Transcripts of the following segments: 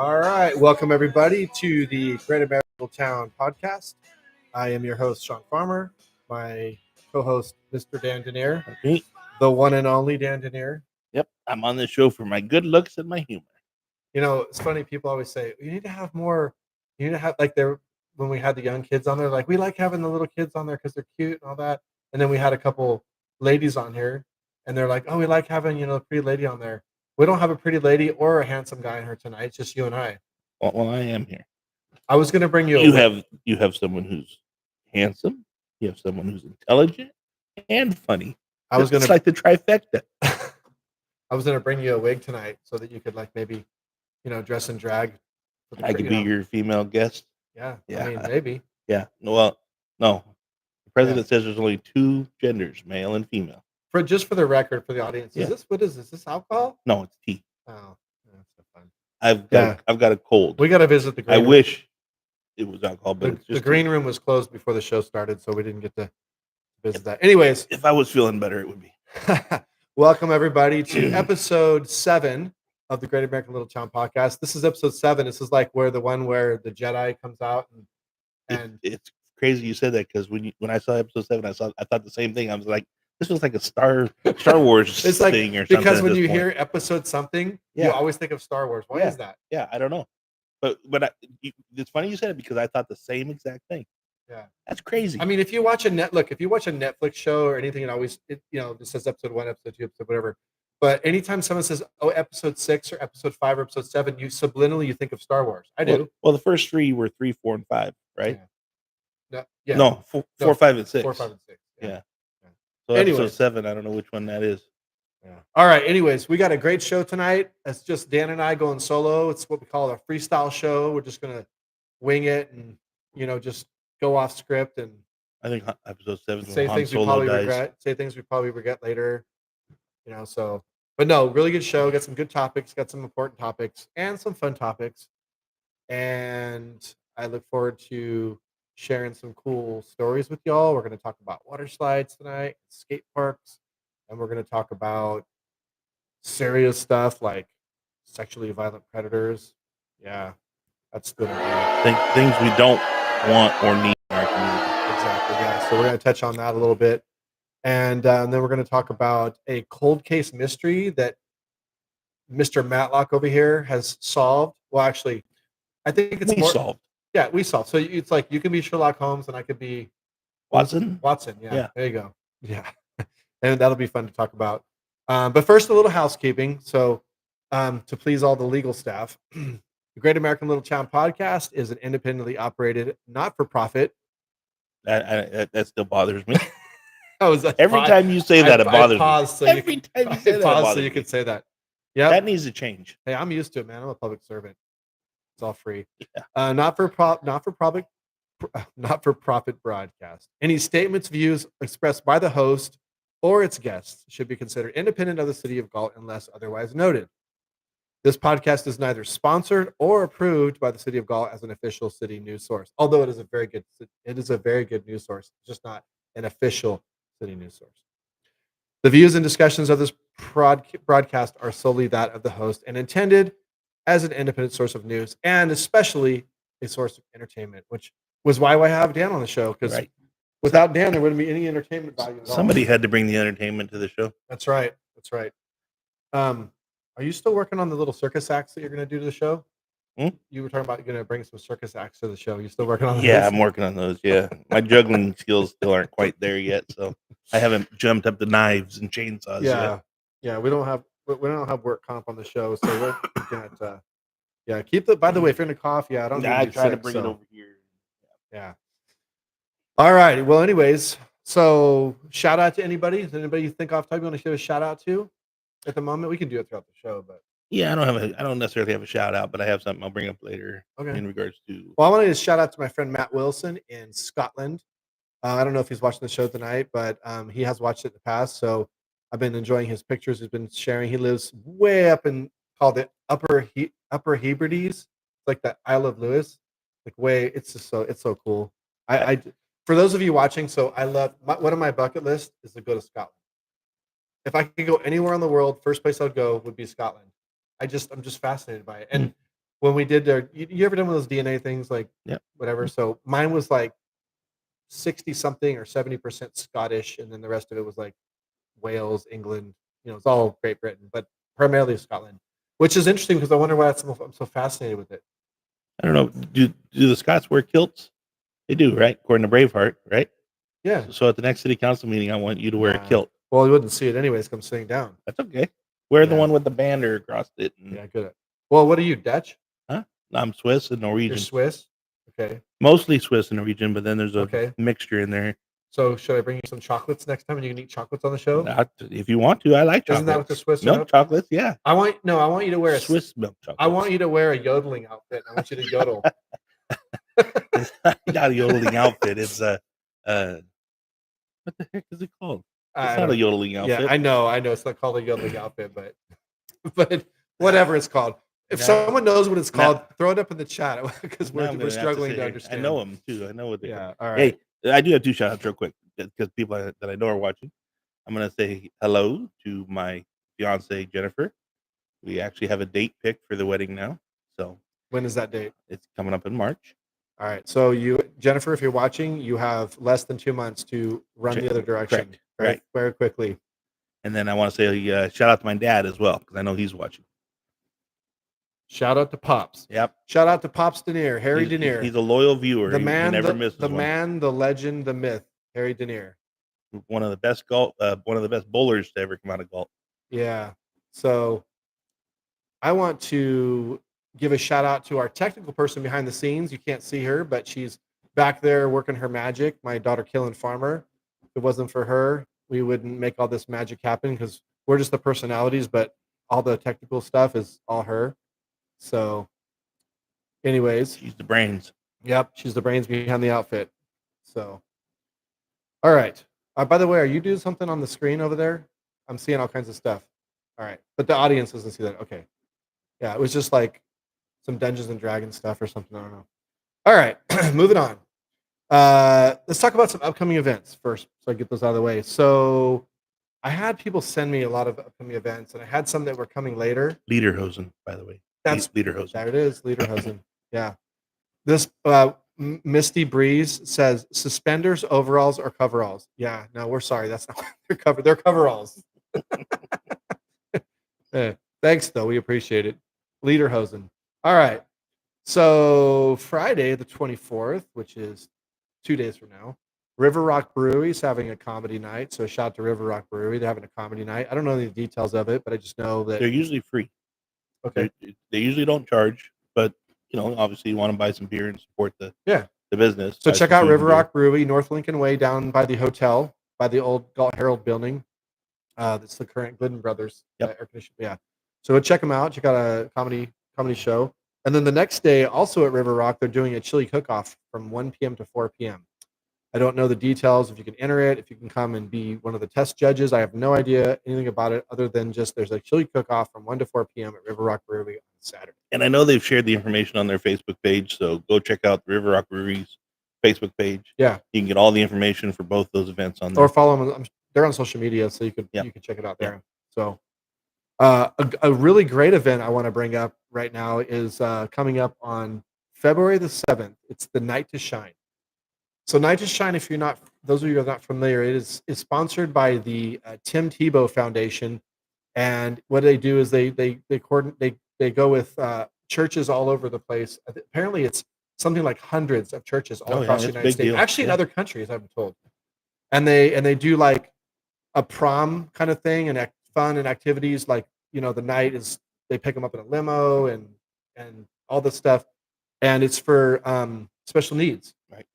All right. Welcome, everybody, to the Great American Town podcast. I am your host, Sean Farmer. My co host, Mr. Dan Denier, Me? the one and only Dan Denier. Yep, I'm on this show for my good looks and my humor. You know, it's funny. People always say, you need to have more. You need to have, like, when we had the young kids on there, like, we like having the little kids on there because they're cute and all that. And then we had a couple ladies on here, and they're like, oh, we like having, a pretty lady on there. We don't have a pretty lady or a handsome guy in here tonight. It's just you and I. Well, I am here. I was going to bring you You have someone who's handsome. You have someone who's intelligent and funny. It's like the trifecta. I was going to bring you a wig tonight so that you could, like, maybe, dress and drag. I could be your female guest. Yeah. I mean, maybe. Yeah. Well, no. The president says there's only two genders, male and female. For the record, for the audience, what is this? Is this alcohol? No, it's tea. Oh, that's so fun. I've got a cold. We got to visit the green room. I wish it was alcohol, but the green room was closed before the show started, so we didn't get to visit that. Anyways, if I was feeling better, it would be. Welcome, everybody, to episode 7 of the Great American Little Town podcast. This is episode 7. This is like where the the Jedi comes out, and it's crazy you said that, because when I saw episode 7, I thought the same thing. I was like, this was like a Star Wars it's thing, like, or something. Because when you hear episode something, you always think of Star Wars. Why is that? Yeah, I don't know. But it's funny you said it, because I thought the same exact thing. Yeah, that's crazy. I mean, if you watch a Netflix show or anything, it says episode 1, episode 2, episode whatever. But anytime someone says, "Oh, episode 6 or episode 5 or episode 7," you subliminally think of Star Wars. I do. Well, the first 3 were 3, 4, and 5, right? Yeah. No, 4, 5, and 6. 4, 5, and 6. Yeah. So episode 7, I don't know which one that is. Yeah. All right. Anyways, we got a great show tonight. It's just Dan and I going solo. It's what we call a freestyle show. We're just gonna wing it and just go off script, and I think episode 7 say things we probably regret. Say things we probably regret later. So. But no, really good show. Got some good topics. Got some important topics and some fun topics. And I look forward to sharing some cool stories with y'all. We're going to talk about waterslides tonight, skate parks, and we're going to talk about serious stuff like sexually violent predators. Yeah, that's good. Things we don't want or need in our community. Exactly. Yeah. So we're going to touch on that a little bit, and then we're going to talk about a cold case mystery that Mr. Matlock over here has solved. Well, actually, I think it's more solved. Yeah, we solved. So it's like you can be Sherlock Holmes and I could be Watson. Yeah. There you go. Yeah. And that'll be fun to talk about. But first, a little housekeeping. So to please all the legal staff, the Great American Little Town podcast is an independently operated, not-for-profit. That still bothers me. Every time you say that, it bothers me. Every time you say that, pause so you can say that. Yeah, that needs to change. Hey, I'm used to it, man. I'm a public servant. It's all free. Yeah. Not for profit broadcast. Any statements, views expressed by the host or its guests should be considered independent of the city of Galt unless otherwise noted. This podcast is neither sponsored or approved by the city of Galt as an official city news source. Although it is a very good news source, it's just not an official city news source. The views and discussions of this broadcast are solely that of the host and intended as an independent source of news and especially a source of entertainment, which was why I have Dan on the show, because without Dan, there wouldn't be any entertainment value at all. Somebody had to bring the entertainment to the show. That's right. Are you still working on the little circus acts that you're going to do to the show? You were talking about you're going to bring some circus acts to the show. You still working on those? Yeah, I'm working on those. Yeah, my juggling skills still aren't quite there yet, so I haven't jumped up the knives and chainsaws yet. Yeah, we don't have work comp on the show, so we're gonna keep the. By the way, if you're in a cough, I don't. I try to bring it over here. Yeah. All right. Well, anyways, so shout out to anybody. Does anybody you think off the top you want to give a shout out to at the moment? We can do it throughout the show, but. Yeah, I don't necessarily have a shout out, but I have something I'll bring up later in regards to. Well, I wanted to shout out to my friend Matt Wilson in Scotland. I don't know if he's watching the show tonight, but he has watched it in the past. So I've been enjoying his pictures. He's been sharing. He lives way up in called the Upper Hebrides, like the Isle of Lewis. Like it's so cool. I for those of you watching, so I love one of my bucket lists is to go to Scotland. If I could go anywhere in the world, first place I'd go would be Scotland. I'm just fascinated by it. And when we did their, you ever done one of those DNA things, like whatever? So mine was like 60 something or 70% Scottish, and then the rest of it was like Wales, England. It's all Great Britain, but primarily Scotland, which is interesting because I wonder why I'm so fascinated with it. I don't know. Do the Scots wear kilts? They do, right? According to Braveheart, right? Yeah. So at the next city council meeting, I want you to wear a kilt. Well, you wouldn't see it anyways. Come sitting down. That's okay. Wear the one with the banner across it. Yeah, good. Well, what are you, Dutch? Huh? I'm Swiss and Norwegian. You're Swiss? Okay. Mostly Swiss and Norwegian, but then there's a mixture in there. So should I bring you some chocolates next time, and you can eat chocolates on the show? If you want to, I like chocolates. Isn't that what the Swiss milk chocolates? Yeah. I want you to wear Swiss milk chocolate. I want you to wear a yodeling outfit. I want you to yodel. It's not a yodeling outfit. It's what the heck is it called? It's not a yodeling outfit. Yeah, I know. It's not called a yodeling outfit, but whatever it's called. If someone knows what it's called, throw it up in the chat because we're struggling to understand. I know them too. I know what they are. All right. Hey, I do have two shout outs real quick because people that I know are watching. I'm going to say hello to my fiance, Jennifer. We actually have a date picked for the wedding now. So when is that date? It's coming up in March. All right. So Jennifer, if you're watching, you have less than 2 months to run the other direction. Correct. Right. Very quickly. And then I want to say shout out to my dad as well, because I know he's watching. Shout out to Pops. Yep. Shout out to Pops Denier, Harry Denier. He's a loyal viewer. The man, he never misses the one. man, the legend, the myth, Harry Denier. One of the best bowlers to ever come out of golf. Yeah. So I want to give a shout out to our technical person behind the scenes. You can't see her, but she's back there working her magic. My daughter, Killen Farmer. If it wasn't for her, we wouldn't make all this magic happen because we're just the personalities, but all the technical stuff is all her. So anyways, she's the brains. Yep. She's the brains behind the outfit. So, all right. By the way, are you doing something on the screen over there? I'm seeing all kinds of stuff. All right. But the audience doesn't see that. Okay. Yeah. It was just like some Dungeons and Dragons stuff or something. I don't know. All right. Moving on. Let's talk about some upcoming events first. So I get those out of the way. So I had people send me a lot of upcoming events, and I had some that were coming later. Lederhosen, by the way. That's Lederhosen. There it is. Lederhosen. Yeah. This Misty Breeze says suspenders, overalls, or coveralls. Yeah, no, we're sorry. That's not they're coveralls. Thanks, though. We appreciate it. Lederhosen. All right. So Friday, the 24th, which is 2 days from now, River Rock Brewery is having a comedy night. So shout out to River Rock Brewery. They're having a comedy night. I don't know the details of it, but I just know that they're usually free. Okay. They usually don't charge, but obviously you want to buy some beer and support the business. So check out River Rock Brewery, North Lincoln Way, down by the hotel, by the old Galt Herald building. That's the current Glidden Brothers air conditioning. Yeah. So check them out. Check out a comedy show. And then the next day, also at River Rock, they're doing a chili cook-off from 1 p.m. to 4 p.m. I don't know the details, if you can enter it, if you can come and be one of the test judges. I have no idea anything about it other than just there's a chili cook-off from 1 to 4 p.m. at River Rock Brewery on Saturday. And I know they've shared the information on their Facebook page, so go check out the River Rock Brewery's Facebook page. Yeah. You can get all the information for both those events on there. Or follow them. They're on social media, so you can check it out there. So a really great event I want to bring up right now is coming up on February the 7th. It's the Night to Shine. So Night to Shine, if you're not, those of you who are not familiar, it is sponsored by the Tim Tebow Foundation, and what they do is they go with churches all over the place. Apparently, it's something like hundreds of churches all across the United States. Actually, in other countries, I've been told. And they do like a prom kind of thing and fun and activities. Like the night is they pick them up in a limo and all this stuff, and it's for special needs. Right.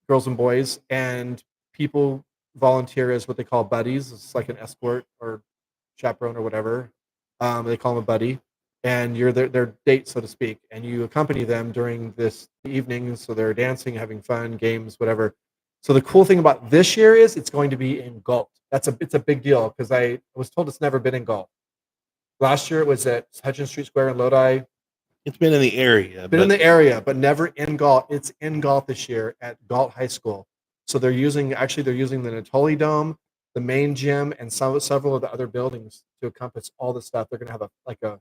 Girls and boys, and people volunteer as what they call buddies. It's like an escort or chaperone or whatever. They call them a buddy, and you're their date, so to speak, and you accompany them during this evening. So they're dancing, having fun, games, whatever. So the cool thing about this year is it's going to be in Galt. It's a big deal because I was told it's never been in Galt. Last year it was at Hutchins Street Square in Lodi. It's been in the area. In the area, but never in Galt. It's in Galt this year at Galt High School. So they're using the Natoli Dome, the main gym, and several of the other buildings to encompass all the stuff. They're going to have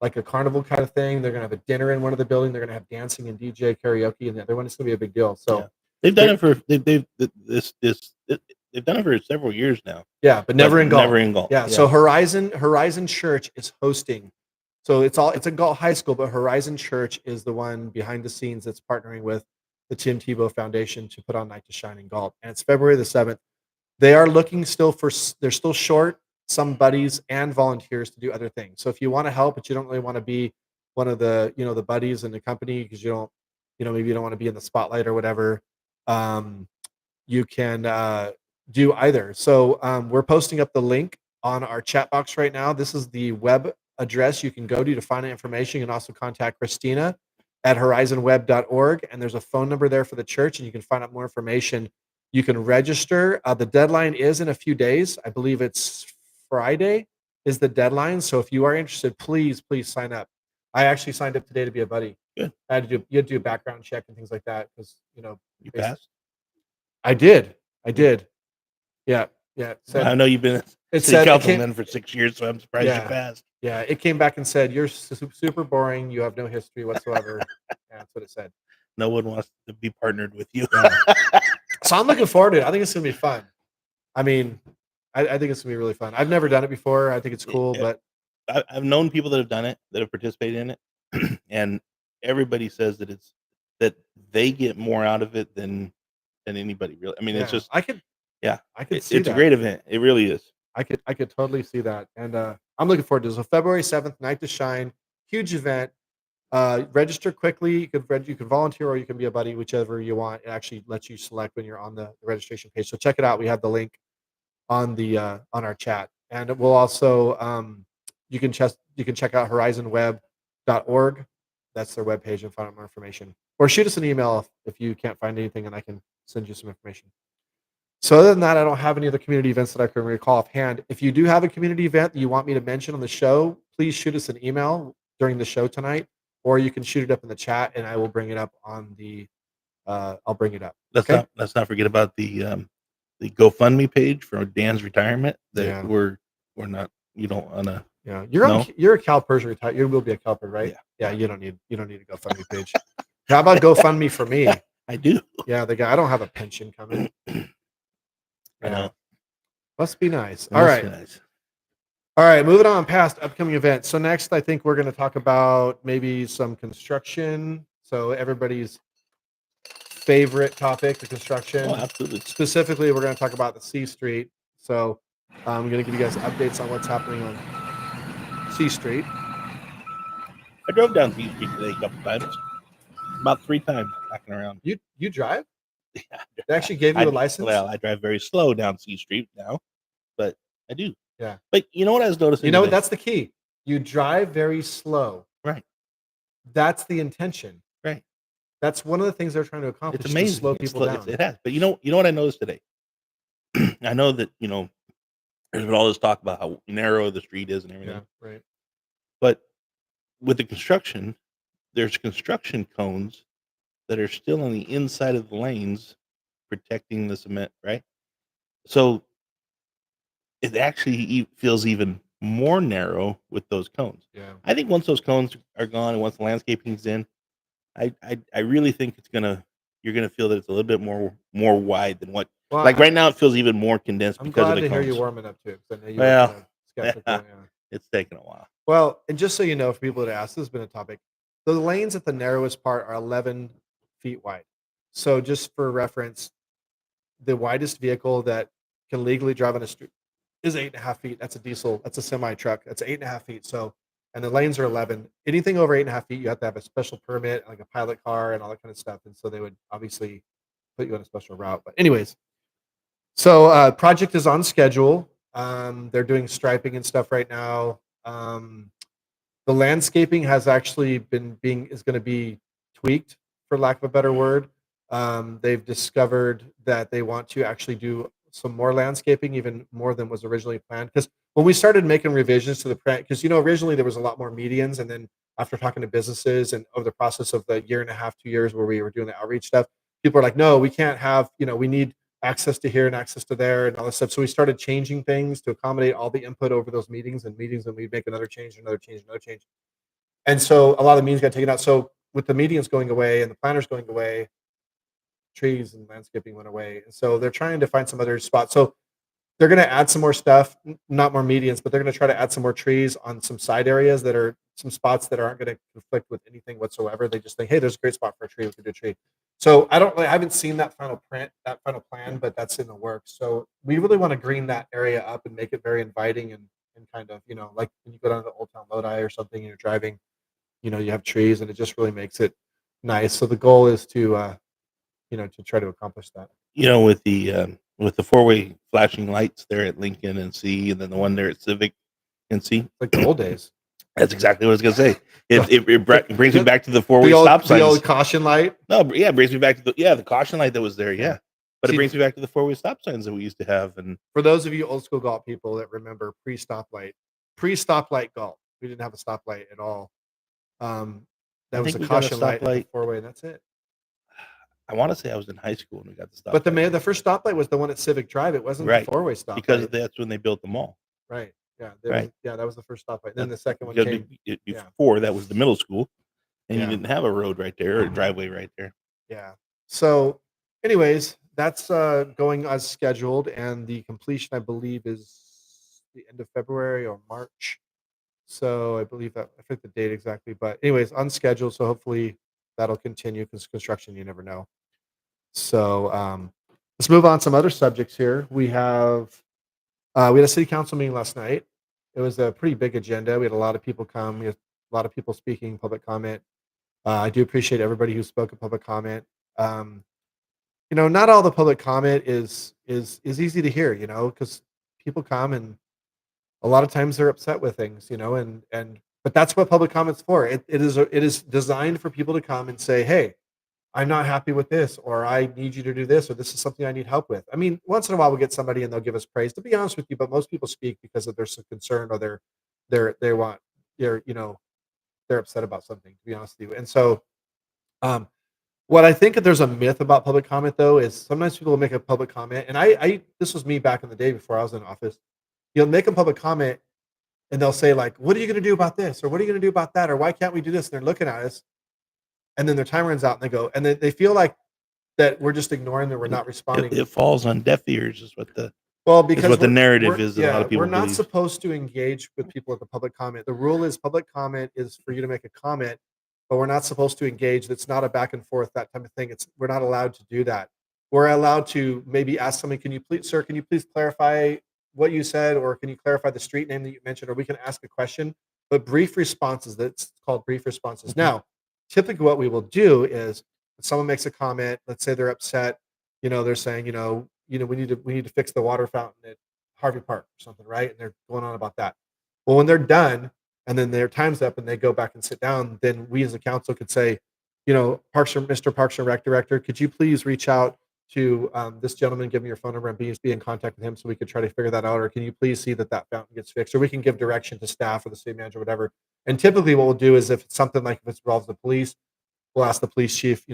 like a carnival kind of thing. They're gonna have a dinner in one of the buildings. They're gonna have dancing and DJ karaoke in the other one. It's gonna be a big deal. So they've done it for they've done it for several years now. yeah, but never in Galt. Never in Galt. Yeah. So Horizon Church is hosting. So it's a Galt High School, but Horizon Church is the one behind the scenes that's partnering with the Tim Tebow Foundation to put on Night to Shine in Galt, and it's February the 7th. They are looking still they're still short some buddies and volunteers to do other things. So if you want to help, but you don't really want to be one of the the buddies in the company because you don't maybe you don't want to be in the spotlight or whatever, you can do either. So we're posting up the link on our chat box right now. This is the web address you can go to find out information. You can also contact Christina at horizonweb.org, and there's a phone number there for the church, and you can find out more information. You can register. The deadline is in a few days. I believe it's Friday is the deadline. So if you are interested, please sign up. I actually signed up today to be a buddy. Good. I had to do you had to do a background check and things like that because you passed. I did. Yeah. I know you've been a city councilman for 6 years, so I'm surprised you passed. Yeah, it came back and said you're super boring. You have no history whatsoever. That's what it said. No one wants to be partnered with you. Yeah. So I'm looking forward to it. I think it's gonna be fun. I mean, I think it's gonna be really fun. I've never done it before. I think it's cool, but I've known people that have done it, that have participated in it, and everybody says that they get more out of it than anybody really. I mean, it's just I could see it's a great event. It really is. I could totally see that, and I'm looking forward to it. So February 7th, Night to Shine, huge event. Register quickly. You can volunteer or you can be a buddy, whichever you want. It actually lets you select when you're on the registration page. So check it out. We have the link on the on our chat, and we'll also you can check out horizonweb.org. That's their webpage and find out more information. Or shoot us an email if you can't find anything, and I can send you some information. So other than that, I don't have any other community events that I can recall offhand. If you do have a community event that you want me to mention on the show, please shoot us an email during the show tonight, or you can shoot it up in the chat, and I will bring it up on the. I'll bring it up. Let's not forget about the GoFundMe page for Dan's retirement. That we're not. You don't wanna. Yeah, you're a CalPERS retired. You will be a CalPERS, right? Yeah. You don't need a GoFundMe page. How about GoFundMe for me? I do. Yeah, the guy. I don't have a pension coming. I know. Must be nice. All right. All right, moving on past upcoming events. So next, I think we're going to talk about maybe some construction. So everybody's favorite topic, the construction. Oh, absolutely. Specifically, we're going to talk about the C Street. So I'm going to give you guys updates on what's happening on C Street. I drove down C Street today a couple times. About 3 times backing around. You drive? Yeah. They actually gave you a license? Well, I drive very slow down C Street now, but I do. Yeah. But you know what I was noticing? You know what? That's the key. You drive very slow. Right. That's the intention. Right. That's one of the things they're trying to accomplish. It's amazing. To slow people down. It has. But you know what I noticed today? I know that, there's been all this talk about how narrow the street is and everything. Yeah, right. But with the construction, there's construction cones that are still on the inside of the lanes protecting the cement, right? So it actually feels even more narrow with those cones. Yeah. I think once those cones are gone and once the landscaping's in, I really think you're gonna feel that it's a little bit more wide than what. Well, right now it feels even more condensed because of the cones. I'm glad to hear you warming up to it. I know you were skeptical, it's taken a while. Well, and just so you know, for people that ask, this has been a topic. The lanes at the narrowest part are 11 feet wide. So just for reference, the widest vehicle that can legally drive on a street is 8.5 feet. That's a diesel. That's a semi truck. That's 8.5 feet. So, and the lanes are 11. Anything over 8.5 feet, you have to have a special permit, like a pilot car and all that kind of stuff. And so they would obviously put you on a special route. But anyways, so project is on schedule. They're doing striping and stuff right now. The landscaping has actually is going to be tweaked, for lack of a better word. They've discovered that they want to actually do some more landscaping, even more than was originally planned. Because when we started making revisions to the plan, because originally there was a lot more medians, and then after talking to businesses and over the process of the 1.5 years, 2 years where we were doing the outreach stuff, people are like, no, we can't have, we need access to here and access to there and all this stuff. So we started changing things to accommodate all the input over those meetings, and we'd make another change, another change, another change. And so a lot of the medians got taken out. So with the medians going away and the planters going away, trees and landscaping went away. And so they're trying to find some other spots. So they're going to add some more stuff, not more medians, but they're going to try to add some more trees on some side areas that are some spots that aren't going to conflict with anything whatsoever. They just think, hey, there's a great spot for a tree. We could do a tree. So I haven't seen that final print, that final plan, but that's in the works. So we really want to green that area up and make it very inviting and kind of, like when you go down to Old Town Lodi or something and you're driving, you have trees and it just really makes it nice. So the goal is to try to accomplish that. With the four-way flashing lights there at Lincoln and C, and then the one there at Civic and C. Like the old days. That's exactly what I was gonna say. It brings me The- back to the four-way stop the old signs. caution light. No, yeah, it brings me back to the caution light that was there. Yeah, but it See, brings me back to the four-way stop signs that we used to have. And for those of you old school golf people that remember pre-stoplight golf, we didn't have a stoplight at all. That was a we got a caution light, stoplight. four-way, and that's it. I want to say I was in high school when we got the stop. But the first stoplight was the one at Civic Drive. It wasn't Right, the four-way stoplight. because that's when they built the mall. Right. Yeah. Right. That was the first stoplight. Then the second one Because came. before that was the middle school, and Yeah. you didn't have a road right there or a driveway right there. Yeah. So, anyways, that's going as scheduled, and the completion, I believe, is the end of February or March. So I believe that I forget the date exactly, but anyways, on schedule. So hopefully that'll continue because construction, you never know. So let's move on to some other subjects here. We had a city council meeting last night. It was a pretty big agenda. We had a lot of people come. We had a lot of people speaking, public comment. I do appreciate everybody who spoke at public comment. Not all the public comment is easy to hear, because people come and a lot of times they're upset with things, but that's what public comment's for. It is designed for people to come and say, hey, I'm not happy with this, or I need you to do this, or this is something I need help with. I mean, once in a while we'll get somebody and they'll give us praise, to be honest with you, but most people speak because of their concern or they're upset about something, to be honest with you. And so what I think there's a myth about public comment though is sometimes people will make a public comment, and I this was me back in the day before I was in office. You'll make a public comment and they'll say like, what are you going to do about this? Or what are you going to do about that? Or why can't we do this? And they're looking at us and then their time runs out and they go, and they feel like that we're just ignoring them. We're not responding. It falls on deaf ears is what the because the narrative is that a lot of people we're not believe. supposed to engage with people at the public comment. The rule is public comment is for you to make a comment, but we're not supposed to engage. That's not a back and forth, that type of thing. We're not allowed to do that. We're allowed to maybe ask somebody, can you please clarify what you said, or can you clarify the street name that you mentioned, or we can ask a question, but brief responses, that's called brief responses. Now, typically what we will do is if someone makes a comment, let's say they're upset, they're saying, we need to fix the water fountain at Harvey Park or something, right? And they're going on about that. Well, when they're done and then their time's up and they go back and sit down, then we as a council could say, Mr. Parks and Rec Director, could you please reach out to this gentleman, give me your phone number, and be in contact with him so we could try to figure that out? Or can you please see that fountain gets fixed? Or we can give direction to staff or the city manager, whatever. And typically what we'll do is if it's something like if it involves the police, we'll ask the police chief,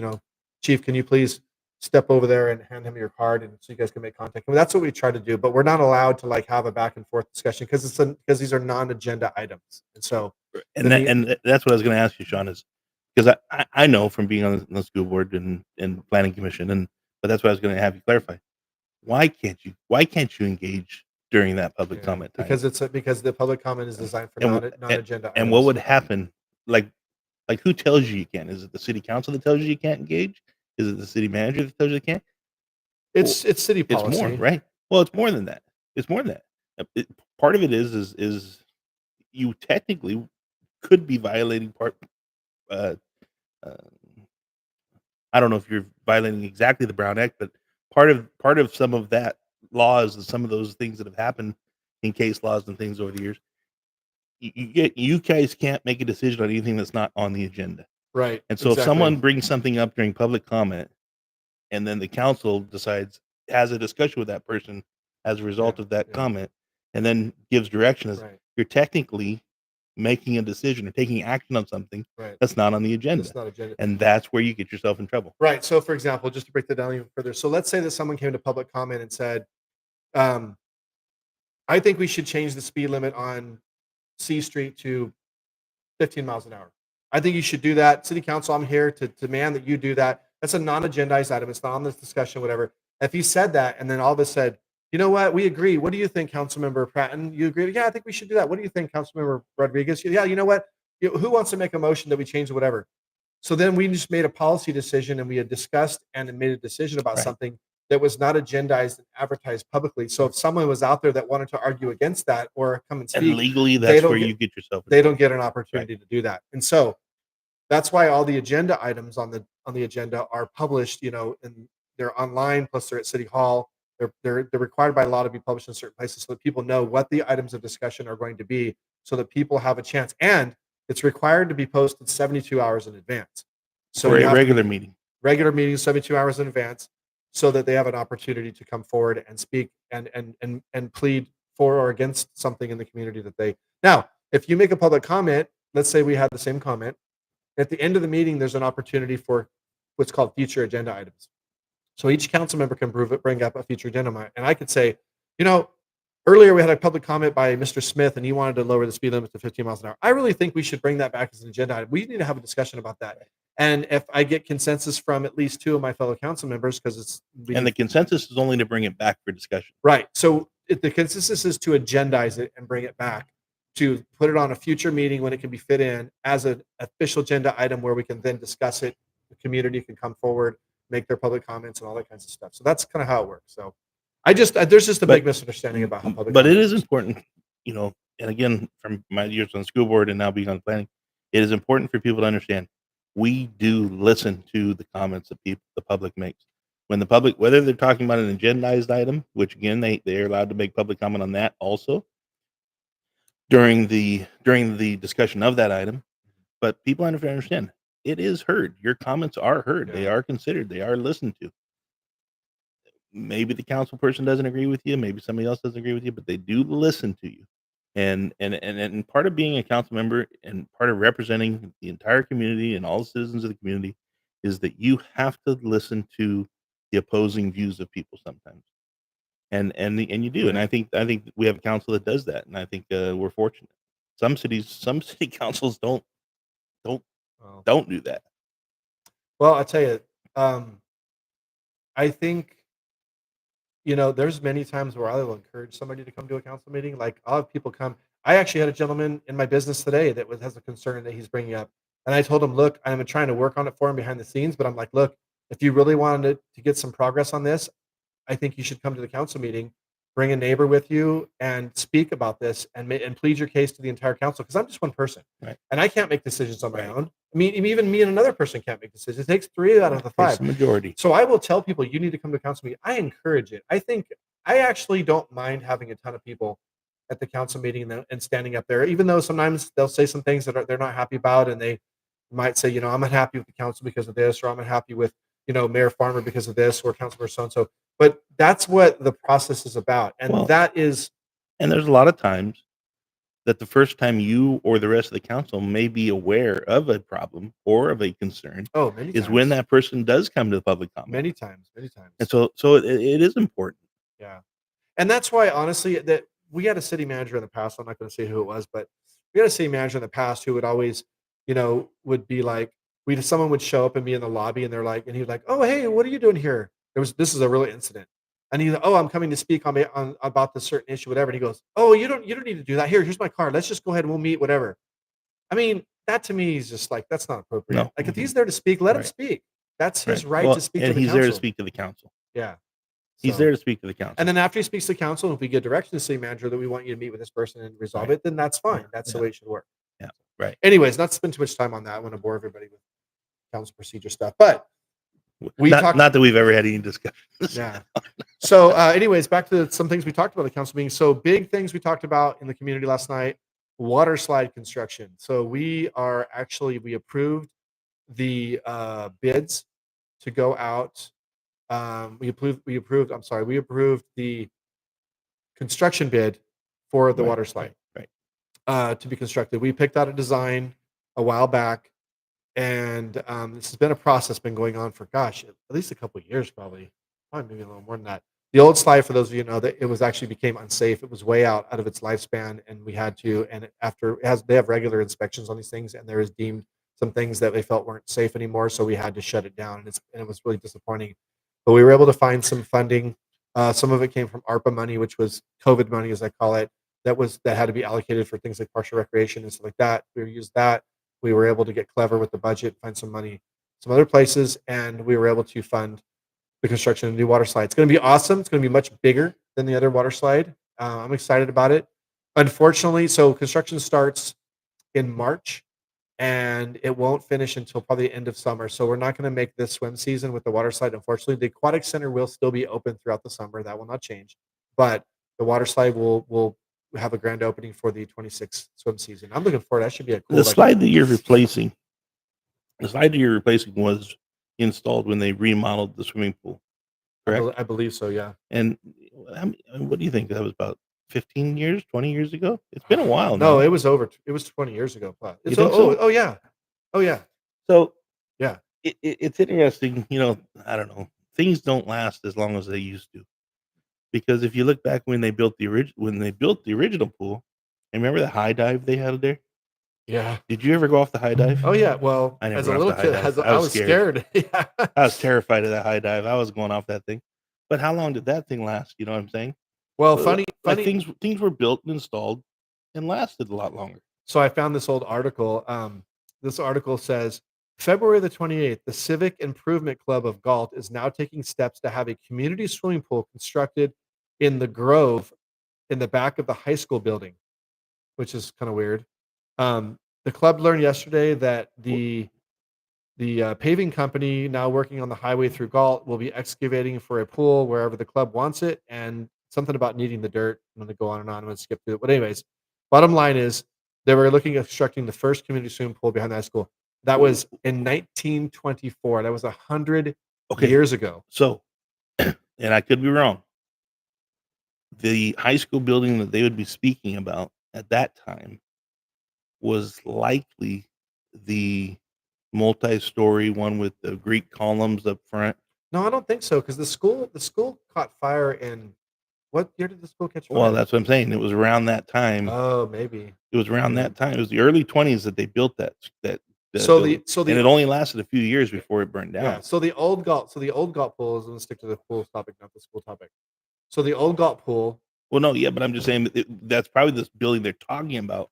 Chief, can you please step over there and hand him your card and so you guys can make contact? I mean, that's what we try to do, but we're not allowed to have a back and forth discussion because these are non-agenda items. And so and that's what I was going to ask you, Sean, is because I know from being on the school board and planning commission, but that's what I was going to have you clarify. Why can't you engage during that public comment time? Because the public comment is designed for non-agenda items. And what would happen? Like who tells you can't? Is it the city council that tells you can't engage? Is it the city manager that tells you can't? It's city policy. It's more, right? Well, it's more than that. It's more than that. Part of it is you technically could be violating I don't know if you're violating exactly the Brown Act, but part of some of that laws and some of those things that have happened in case laws and things over the years, you guys can't make a decision on anything that's not on the agenda. Right. And so if someone brings something up during public comment and then the council has a discussion with that person as a result of that comment and then gives direction, you're technically making a decision or taking action on something that's not on the agenda. It's not agenda. And that's where you get yourself in trouble. Right. So for example, just to break that down even further. So let's say that someone came to public comment and said, I think we should change the speed limit on C Street to 15 miles an hour. I think you should do that. City council, I'm here to demand that you do that. That's a non-agendized item. It's not on this discussion, whatever. If he said that and then all of us said, you know what, we agree. What do you think, Councilmember Pratton? You agree? Yeah, I think we should do that. What do you think, Councilmember Rodriguez? Yeah, you know what? Who wants to make a motion that we change whatever? So then we just made a policy decision and we had discussed and made a decision about Right. something that was not agendized and advertised publicly. So if someone was out there that wanted to argue against that or come and And speak, legally, they that's don't where get- you get yourself. they don't get an opportunity to do that. And so that's why all the agenda items on the agenda are published, and they're online, plus they're at City Hall. They're required by law to be published in certain places so that people know what the items of discussion are going to be, so that people have a chance. And it's required to be posted 72 hours in advance. So for you a have to- regular meeting. regular meetings 72 hours in advance, so that they have an opportunity to come forward and speak and plead for or against something in the community that they. Now, if you make a public comment, let's say we had the same comment, at the end of the meeting, there's an opportunity for what's called future agenda items. So each council member can bring up a future agenda item, and I could say, earlier we had a public comment by Mr. Smith, and he wanted to lower the speed limit to 15 miles an hour. I really think we should bring that back as an agenda item. We need to have a discussion about that. And if I get consensus from at least two of my fellow council members, because And the consensus is only to bring it back for discussion. right. So the consensus is to agendize it and bring it back, to put it on a future meeting when it can be fit in as an official agenda item where we can then discuss it. The community can come forward, make their public comments and all that kinds of stuff. So that's kind of how it works. So there's just a big misunderstanding about how public. But it is important, and again, from my years on the school board and now being on planning, it is important for people to understand we do listen to the comments that the public makes. When the public, whether they're talking about an agendized item, which again they're allowed to make public comment on that also during the discussion of that item, but people have to understand it is heard. Your comments are heard. Yeah. They are considered. They are listened to. Maybe the council person doesn't agree with you. Maybe somebody else doesn't agree with you, but they do listen to you. And part of being a council member and part of representing the entire community and all the citizens of the community is that you have to listen to the opposing views of people sometimes. And you do. And I think we have a council that does that. And I think we're fortunate. Some city councils don't do that. Well, I'll tell you, I think, there's many times where I will encourage somebody to come to a council meeting. Like, I'll have people come. I actually had a gentleman in my business today that has a concern that he's bringing up. And I told him, look, I'm trying to work on it for him behind the scenes, but I'm like, look, if you really wanted to get some progress on this, I think you should come to the council meeting, bring a neighbor with you, and speak about this and plead your case to the entire council. Because I'm just one person, right, and I can't make decisions on my own. I mean, even me and another person can't make decisions. It takes 3 out of the 5. It's the majority. So I will tell people you need to come to council meeting. I encourage it. I actually don't mind having a ton of people at the council meeting and standing up there, even though sometimes they'll say some things that they're not happy about, and they might say, I'm unhappy with the council because of this, or I'm unhappy with Mayor Farmer because of this, or Councilor so and so. But that's what the process is about, and And there's a lot of times that the first time you or the rest of the council may be aware of a problem or of a concern many is times. when that person does come to the public comment. Many times. And so it is important. Yeah. And that's why, honestly, that we had a city manager in the past. I'm not going to say who it was, but we had a city manager in the past who would always, would be like, someone would show up and be in the lobby, and and he'd like, oh, hey, what are you doing here? This is a real incident. And he's like, oh, I'm coming to speak on about this certain issue, whatever. And he goes, oh, you don't need to do that. Here's my card. Let's just go ahead and we'll meet, whatever. I mean, that to me is just like, that's not appropriate. No. Like, if he's there to speak, let him speak. That's his right to speak to the council. And he's there to speak to the council. Yeah. He's there to speak to the council. And then after he speaks to the council, if we get direction to the city manager that we want you to meet with this person and resolve it, then that's fine. That's the way it should work. Yeah. Right. Anyways, not to spend too much time on that. I want to bore everybody with council procedure stuff. But not that we've ever had any discussions. Yeah. So anyways, back to some things we talked about at the council meeting. So big things we talked about in the community last night: water slide construction. So we approved the bids to go out. We approved the construction bid for the water slide to be constructed. We picked out a design a while back, and this has been a process been going on for at least a couple of years, probably maybe a little more than that. The old slide, for those of you who know, that it was actually became unsafe. It was way out of its lifespan, and we had to. And they have regular inspections on these things, and there is deemed some things that they felt weren't safe anymore, so we had to shut it down, and it was really disappointing. But we were able to find some funding. Some of it came from ARPA money, which was COVID money, as I call it, that had to be allocated for things like partial recreation and stuff like that. We used that. We were able to get clever with the budget, find some money some other places, and we were able to fund the construction of a new water slide. It's going to be awesome. It's going to be much bigger than the other water slide. I'm excited about it. Unfortunately, so construction starts in March and it won't finish until probably the end of summer. So we're not going to make this swim season with the water slide. Unfortunately, the aquatic center will still be open throughout the summer. That will not change, but the water slide will have a grand opening for the 26 swim season. I'm looking forward. That should be a cool. The slide that you're replacing, was installed when they remodeled the swimming pool, correct? I believe so. Yeah. And what do you think? That was about 15 years, 20 years ago? It's been a while No, now. it was 20 years ago. Plus. You think so? Oh yeah. Oh yeah. So Yeah. it's interesting. I don't know. Things don't last as long as they used to. Because if you look back when they built the original pool, and remember the high dive they had there? Yeah. Did you ever go off the high dive? Oh yeah. Well, I never as a went off little the high kid, dive. I was scared. Yeah. I was terrified of that high dive. I was going off that thing. But how long did that thing last? You know what I'm saying? Well, Like funny. things were built and installed and lasted a lot longer. So I found this old article. This article says February the 28th, the Civic Improvement Club of Galt is now taking steps to have a community swimming pool constructed in the Grove in the back of the high school building, which is kind of weird. The club learned yesterday that the paving company now working on the highway through Galt will be excavating for a pool wherever the club wants it, and something about needing the dirt. I'm going to go on and on. I'm going to skip through it. But anyways, bottom line is they were looking at constructing the first community swimming pool behind the high school. That was in 1924. That was 100 years ago. So, and I could be wrong. The high school building that they would be speaking about at that time was likely the multi-story one with the Greek columns up front. No, I don't think so because the school caught fire in what year did the school catch fire? Well, that's what I'm saying. It was around that time. Oh, maybe. It was around that time. It was the early 20s that they built that. So and it only lasted a few years before it burned down. Yeah. So the old Galt pool is going to stick to the pool topic, not the school topic. So the old Galt pool. Well, no, yeah, but I'm just saying that's probably this building they're talking about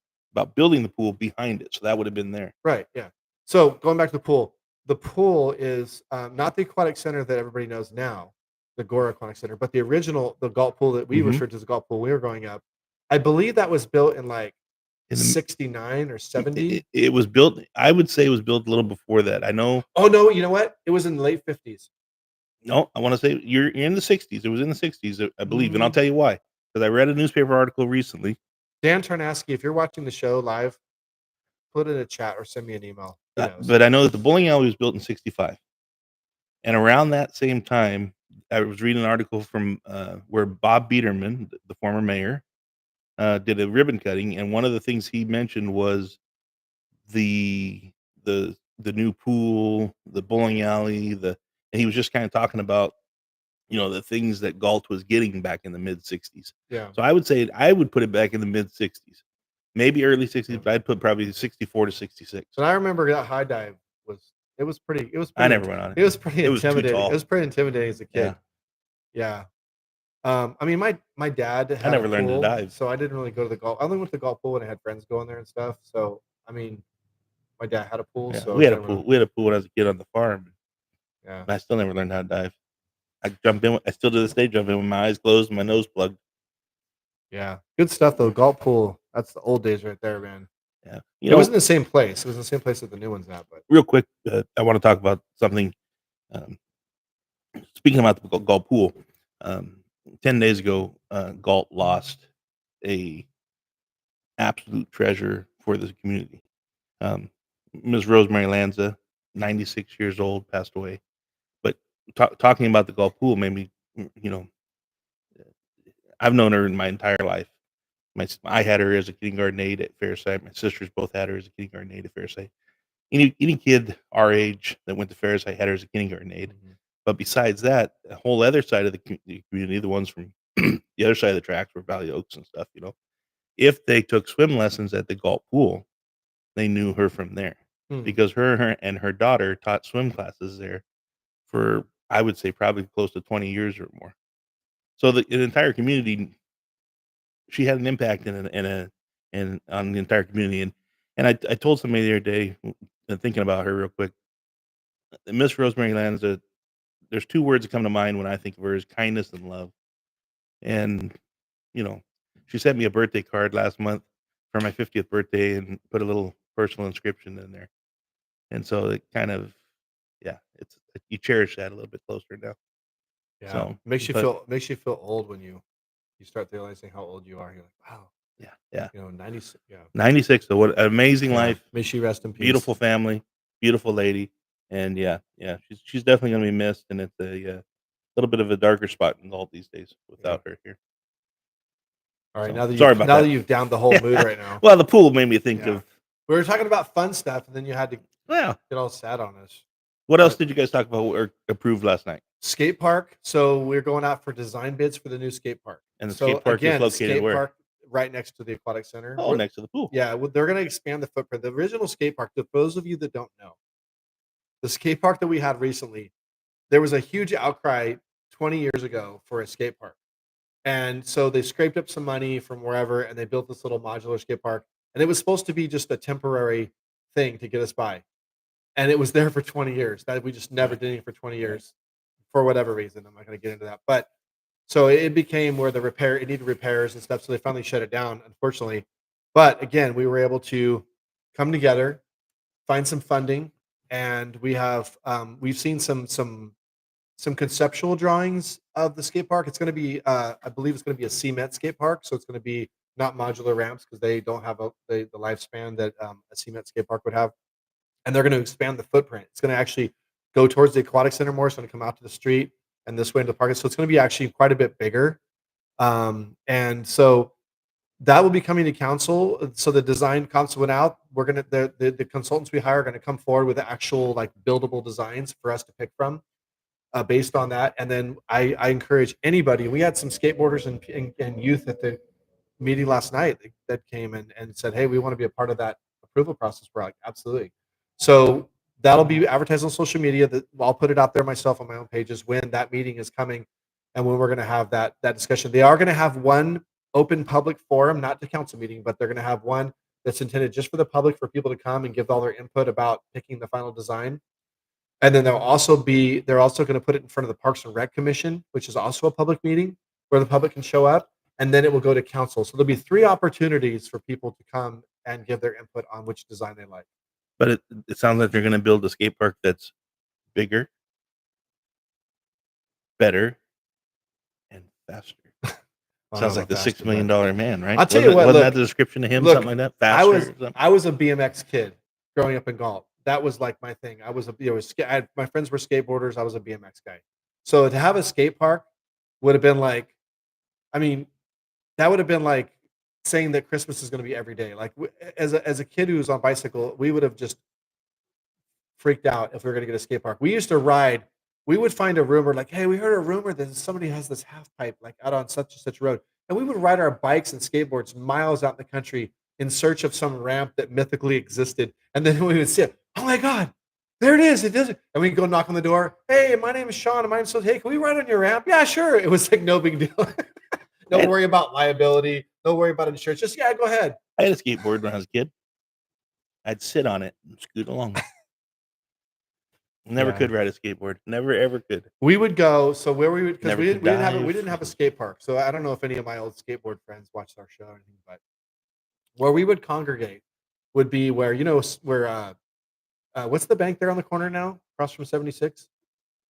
building the pool behind it. So that would have been there. Right. Yeah. So going back to the pool is not the aquatic center that everybody knows now, the Gore Aquatic Center, but the Galt pool that we referred to as the Galt pool when we were growing up. I believe that was built in like 69 or 70. It was built. I would say it was built a little before that. I know. Oh no! You know what? It was in the late 50s. No, I want to say you're in the 60s. It was in the 60s, I believe, and I'll tell you why. Because I read a newspaper article recently. Dan Tarnasky, if you're watching the show live, put it in a chat or send me an email. But I know that the bowling alley was built in 65. And around that same time, I was reading an article from where Bob Biederman, the former mayor, did a ribbon cutting, and one of the things he mentioned was the new pool, the bowling alley, and he was just kind of talking about the things that Galt was getting back in the mid 60s. Yeah. So I would say I would put it back in the mid 60s, maybe early 60s, but I'd put probably 64 to 66. And I remember that high dive was pretty. I never went on it. It was pretty It was too intimidating. tall. It was pretty intimidating as a kid. Yeah. I mean, my dad had I never a learned to pool, dive. so I didn't really go to the golf. I only went to the golf pool when I had friends go in there and stuff. So I mean, my dad had a pool. Yeah, So we had a pool. We had a pool when I was a kid on the farm. Yeah. And I still never learned how to dive. I still to this day jump in with my eyes closed and my nose plugged. Yeah. Good stuff though. Golf pool. That's the old days right there, man. Yeah. It was in the same place. It was in the same place that the new one's at. But real quick, I want to talk about something. Speaking about the Galt pool, 10 days ago, Galt lost a absolute treasure for the community. Ms. Rosemary Lanza, 96 years old, passed away. But talking about the Galt pool made me, I've known her in my entire life. I had her as a kindergarten aide at Fairside. My sisters both had her as a kindergarten aide at Fairside. Any kid our age that went to Fairside had her as a kindergarten aide. Mm-hmm. But besides that, the whole other side of the community, the ones from the other side of the tracks were Valley Oaks and stuff, if they took swim lessons at the Galt pool, they knew her from there. because her and her daughter taught swim classes there for, I would say, probably close to 20 years or more. So the entire community, she had an impact in on the entire community. And I told somebody the other day, thinking about her real quick, Miss Rosemary Land is there's 2 words that come to mind when I think of her, is kindness and love. And, you know, she sent me a birthday card last month for my 50th birthday and put a little personal inscription in there. And so it kind of, yeah, it's, you cherish that a little bit closer now. Yeah, So, makes you but feel old when you start realizing how old you are. You're like, wow, yeah, 96. Yeah, 96. So what an amazing yeah. life, May she rest in peace. beautiful family, beautiful lady. And yeah, she's definitely going to be missed. And it's a little bit of a darker spot in Galt these days without her here. All right, So, sorry about that. that you've downed the whole mood right now. Well, the pool made me think of. We were talking about fun stuff, and then you had to Well, get all sad on us. What else did you guys talk about or approve last night? Skate park. So we're going out for design bids for the new skate park. And the skate park is located where? Park right next to the aquatic center. Oh, next to the pool. Yeah, well, they're going to expand the footprint. The original skate park, for those of you that don't know, the skate park that we had recently, there was a huge outcry 20 years ago for a skate park. And so they scraped up some money from wherever, and they built this little modular skate park. And it was supposed to be just a temporary thing to get us by. And it was there for 20 years. That we just never did anything for 20 years for whatever reason. I'm not going to get into that. But so it became where it needed repairs and stuff. So they finally shut it down, unfortunately. But again, we were able to come together, find some funding, and we've seen some conceptual drawings of the skate park. It's going to be, I believe it's going to be a cement skate park. So it's going to be not modular ramps because they don't have the lifespan that a cement skate park would have. And they're going to expand the footprint. It's going to actually go towards the aquatic center more. It's going to come out to the street and this way into the park. So it's going to be actually quite a bit bigger. And so that will be coming to council. So the design council went out. We're going to, the consultants we hire are going to come forward with actual like buildable designs for us to pick from based on that. And then I encourage anybody, we had some skateboarders and youth at the meeting last night that came and said, hey, we want to be a part of that approval process. We're like, absolutely. So that'll be advertised on social media. That I'll put it out there myself on my own pages when that meeting is coming and when we're going to have that discussion. They are going to have one open public forum, not the council meeting, but they're going to have one that's intended just for the public, for people to come and give all their input about picking the final design. And then they're also going to put it in front of the Parks and Rec Commission, which is also a public meeting where the public can show up. And then it will go to council. So there'll be 3 opportunities for people to come and give their input on which design they like. But it sounds like they're going to build a skate park that's bigger, better, and faster. Sounds like the $6 million man, right? I'll tell you what. Wasn't that the description of him? Something like that. Faster. I was a BMX kid growing up in Galt. That was like my thing. I was my friends were skateboarders. I was a BMX guy. So to have a skate park would have been like, I mean, that would have been like saying that Christmas is going to be every day. Like as a kid who was on bicycle, we would have just freaked out if we were going to get a skate park. We used to ride. We would find a rumor like, hey, we heard a rumor that somebody has this half pipe like out on such and such road. And we would ride our bikes and skateboards miles out in the country in search of some ramp that mythically existed. And then we would see it. Oh my God, there it is. It does it. And we'd go knock on the door. Hey, my name is Sean. And my name is, hey, can we ride on your ramp? Yeah, sure. It was like no big deal. Don't worry about liability. Don't worry about insurance. Just, yeah, go ahead. I had a skateboard when I was a kid. I'd sit on it and scoot along. Never could ride a skateboard. Never ever could. We would go. So where we would, because we didn't have a skate park. So I don't know if any of my old skateboard friends watched our show or anything, but where we would congregate would be where, what's the bank there on the corner now, across from 76?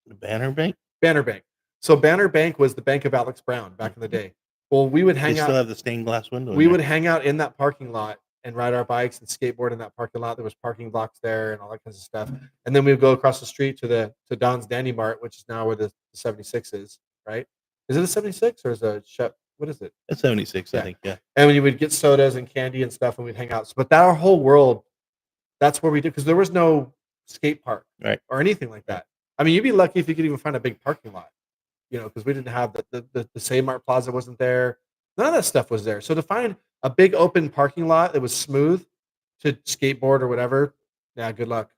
The Banner Bank. Banner Bank. So Banner Bank was the bank of Alex Brown back in the day. Well, we would hang out. They still have the stained glass window. We would hang out in that parking lot and ride our bikes and skateboard in that parking lot. There was parking blocks there and all that kinds of stuff. And then we would go across the street to Don's Dandy Mart, which is now where the 76 is, right? Is it a 76 or is it a Shep? What is it? It's 76, I think, yeah. And when you would get sodas and candy and stuff and we'd hang out. But our whole world, that's where we did, because there was no skate park or anything like that. I mean, you'd be lucky if you could even find a big parking lot, because we didn't have the Save-Mart Plaza wasn't there. None of that stuff was there. So to find a big open parking lot that was smooth to skateboard or whatever, Yeah, good luck.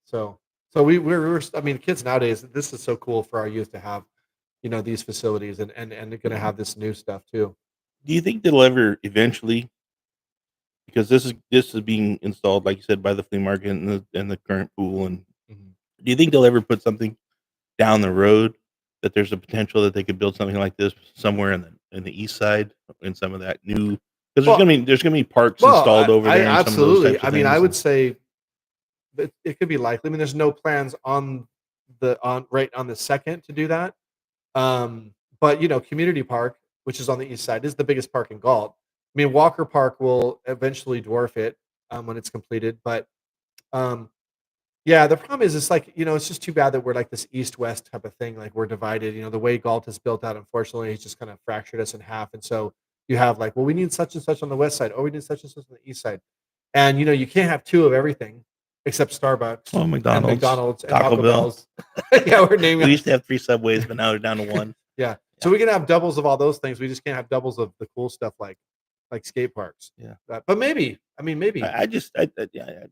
So we're I mean, kids nowadays, this is so cool for our youth to have, these facilities and they're gonna have this new stuff too. Do you think they'll ever eventually, because this is being installed, like you said, by the flea market and the current pool, and Mhm. do you think they'll ever put something down the road that there's a potential that they could build something like this somewhere in the east side in some of that new, because Well, there's gonna be parks well, installed over I there and some of those absolutely. types I of mean, I things. would say that it could be likely. I mean, there's no plans on right on the second to do that. But Community Park, which is on the east side, is the biggest park in Galt. I mean, Walker Park will eventually dwarf it when it's completed. But um, yeah, the problem is, it's like it's just too bad that we're like this east-west type of thing. Like we're divided. The way Galt is built out, unfortunately, it's just kind of fractured us in half. And so you have like, well, we need such and such on the west side, or we need such and such on the east side. And you can't have two of everything except Starbucks Oh, and McDonald's, McDonald's and Taco Taco Bell. Bells. Yeah, we're naming. We used to have 3 Subways, but now they're down to 1. Yeah. So Yeah. we can have doubles of all those things. We just can't have doubles of the cool stuff like skate parks. Yeah. But maybe, I mean, maybe I just yeah,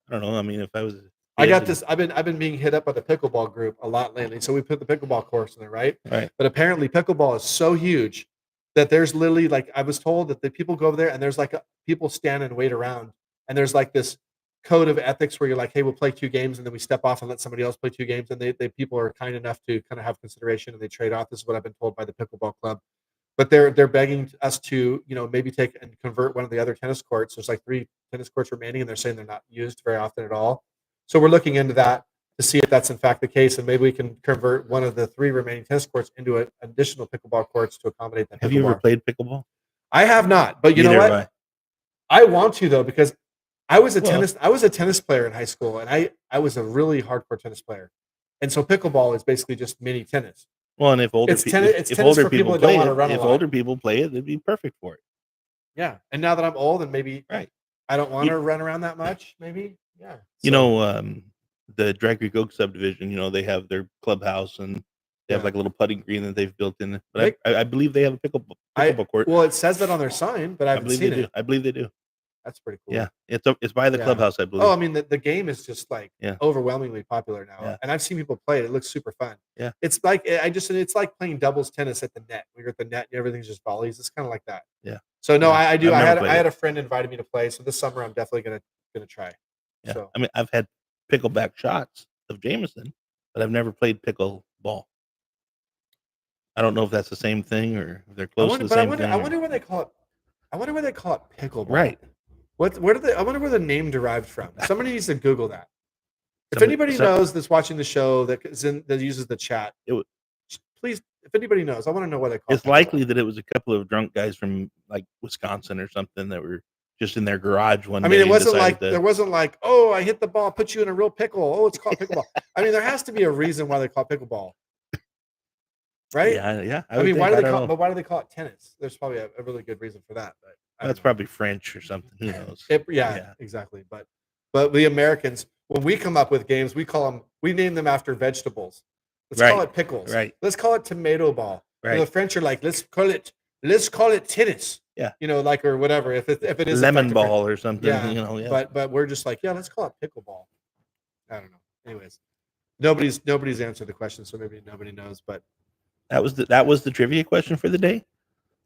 I don't know. I mean, if I was a I kid got and this. I've been being hit up by the pickleball group a lot lately. So we put the pickleball course in there, right? right. But apparently pickleball is so huge that there's literally like I was told that the people go over there and there's like people stand and wait around and there's like this code of ethics where you're like, hey, we'll play 2 games and then we step off and let somebody else play 2 games and they people are kind enough to kind of have consideration and they trade off. This is what I've been told by the pickleball club. But they're begging us to maybe take and convert one of the other tennis courts. There's like 3 tennis courts remaining and they're saying they're not used very often at all. So we're looking into that to see if that's in fact the case, and maybe we can convert one of the 3 remaining tennis courts into an additional pickleball courts to accommodate that Have you ever pickleball. played pickleball? I have not, but you know Neither have what? I. I want to though because Well, I was a tennis player in high school, and I was a really hardcore tennis player, and so pickleball is basically just mini tennis. well, and if older It's people tennis. It's if tennis older for people people that don't play want to it, run a if lot. older people play it, it'd be perfect for it. Yeah, and now that I'm old and maybe Right. I don't want You to run around that much, maybe yeah. you So know, the Drag Creek Oak subdivision, they have their clubhouse and they have yeah, like a little putting green that they've built in it. But Mick, I believe they have a pickleball court. well, it says that on their sign, but I I haven't believe they seen do. it. I believe they do. That's pretty Yeah. cool. It's by the Yeah. clubhouse, I Oh, believe. I mean, the game is just like Yeah. overwhelmingly popular now, Yeah. and I've seen people play it. It looks super fun. Yeah. It's like it's like playing doubles tennis at the net. When you're at the net, and everything's just volleys. It's kind of like that. Yeah. So no, Yeah. I do. I've never played I had it. a friend invited me to play, so this summer I'm definitely gonna try. Yeah. So I mean, I've had pickleback shots of Jameson, but I've never played pickleball. I don't know if that's the same thing or if they're close to the same thing. I wonder why they call it. I wonder why they call it pickleball. Right. Where do they? I wonder where the name derived from. Somebody needs to Google that. If Somebody, anybody some, knows that's watching the show that uses the chat, it, wa- please. If anybody knows, I want to know why they call it it's pickleball. likely that it was a couple of drunk guys from like Wisconsin or something that were just in their garage one I day. mean, it and wasn't decided like to, there wasn't like, oh, I hit the ball, put you in a real pickle. Oh, it's called pickleball. I mean, there has to be a reason why they call it pickleball, right? Yeah. I mean, I why don't know. But why do they call it tennis? There's probably a really good reason for that, but I That's don't know. probably French or something. Who knows? Yeah, exactly. But the Americans, when we come up with games, we name them after vegetables. Let's call Right. it pickles. Right. Let's call it tomato ball. Right. The French are like, let's call it tennis. Yeah. Like or whatever. If it is Lemon effective ball or something. Yeah. Yeah. But we're just like, yeah, let's call it pickleball. I don't know. Anyways, nobody's answered the question, so maybe nobody knows. But That was the trivia question for the day.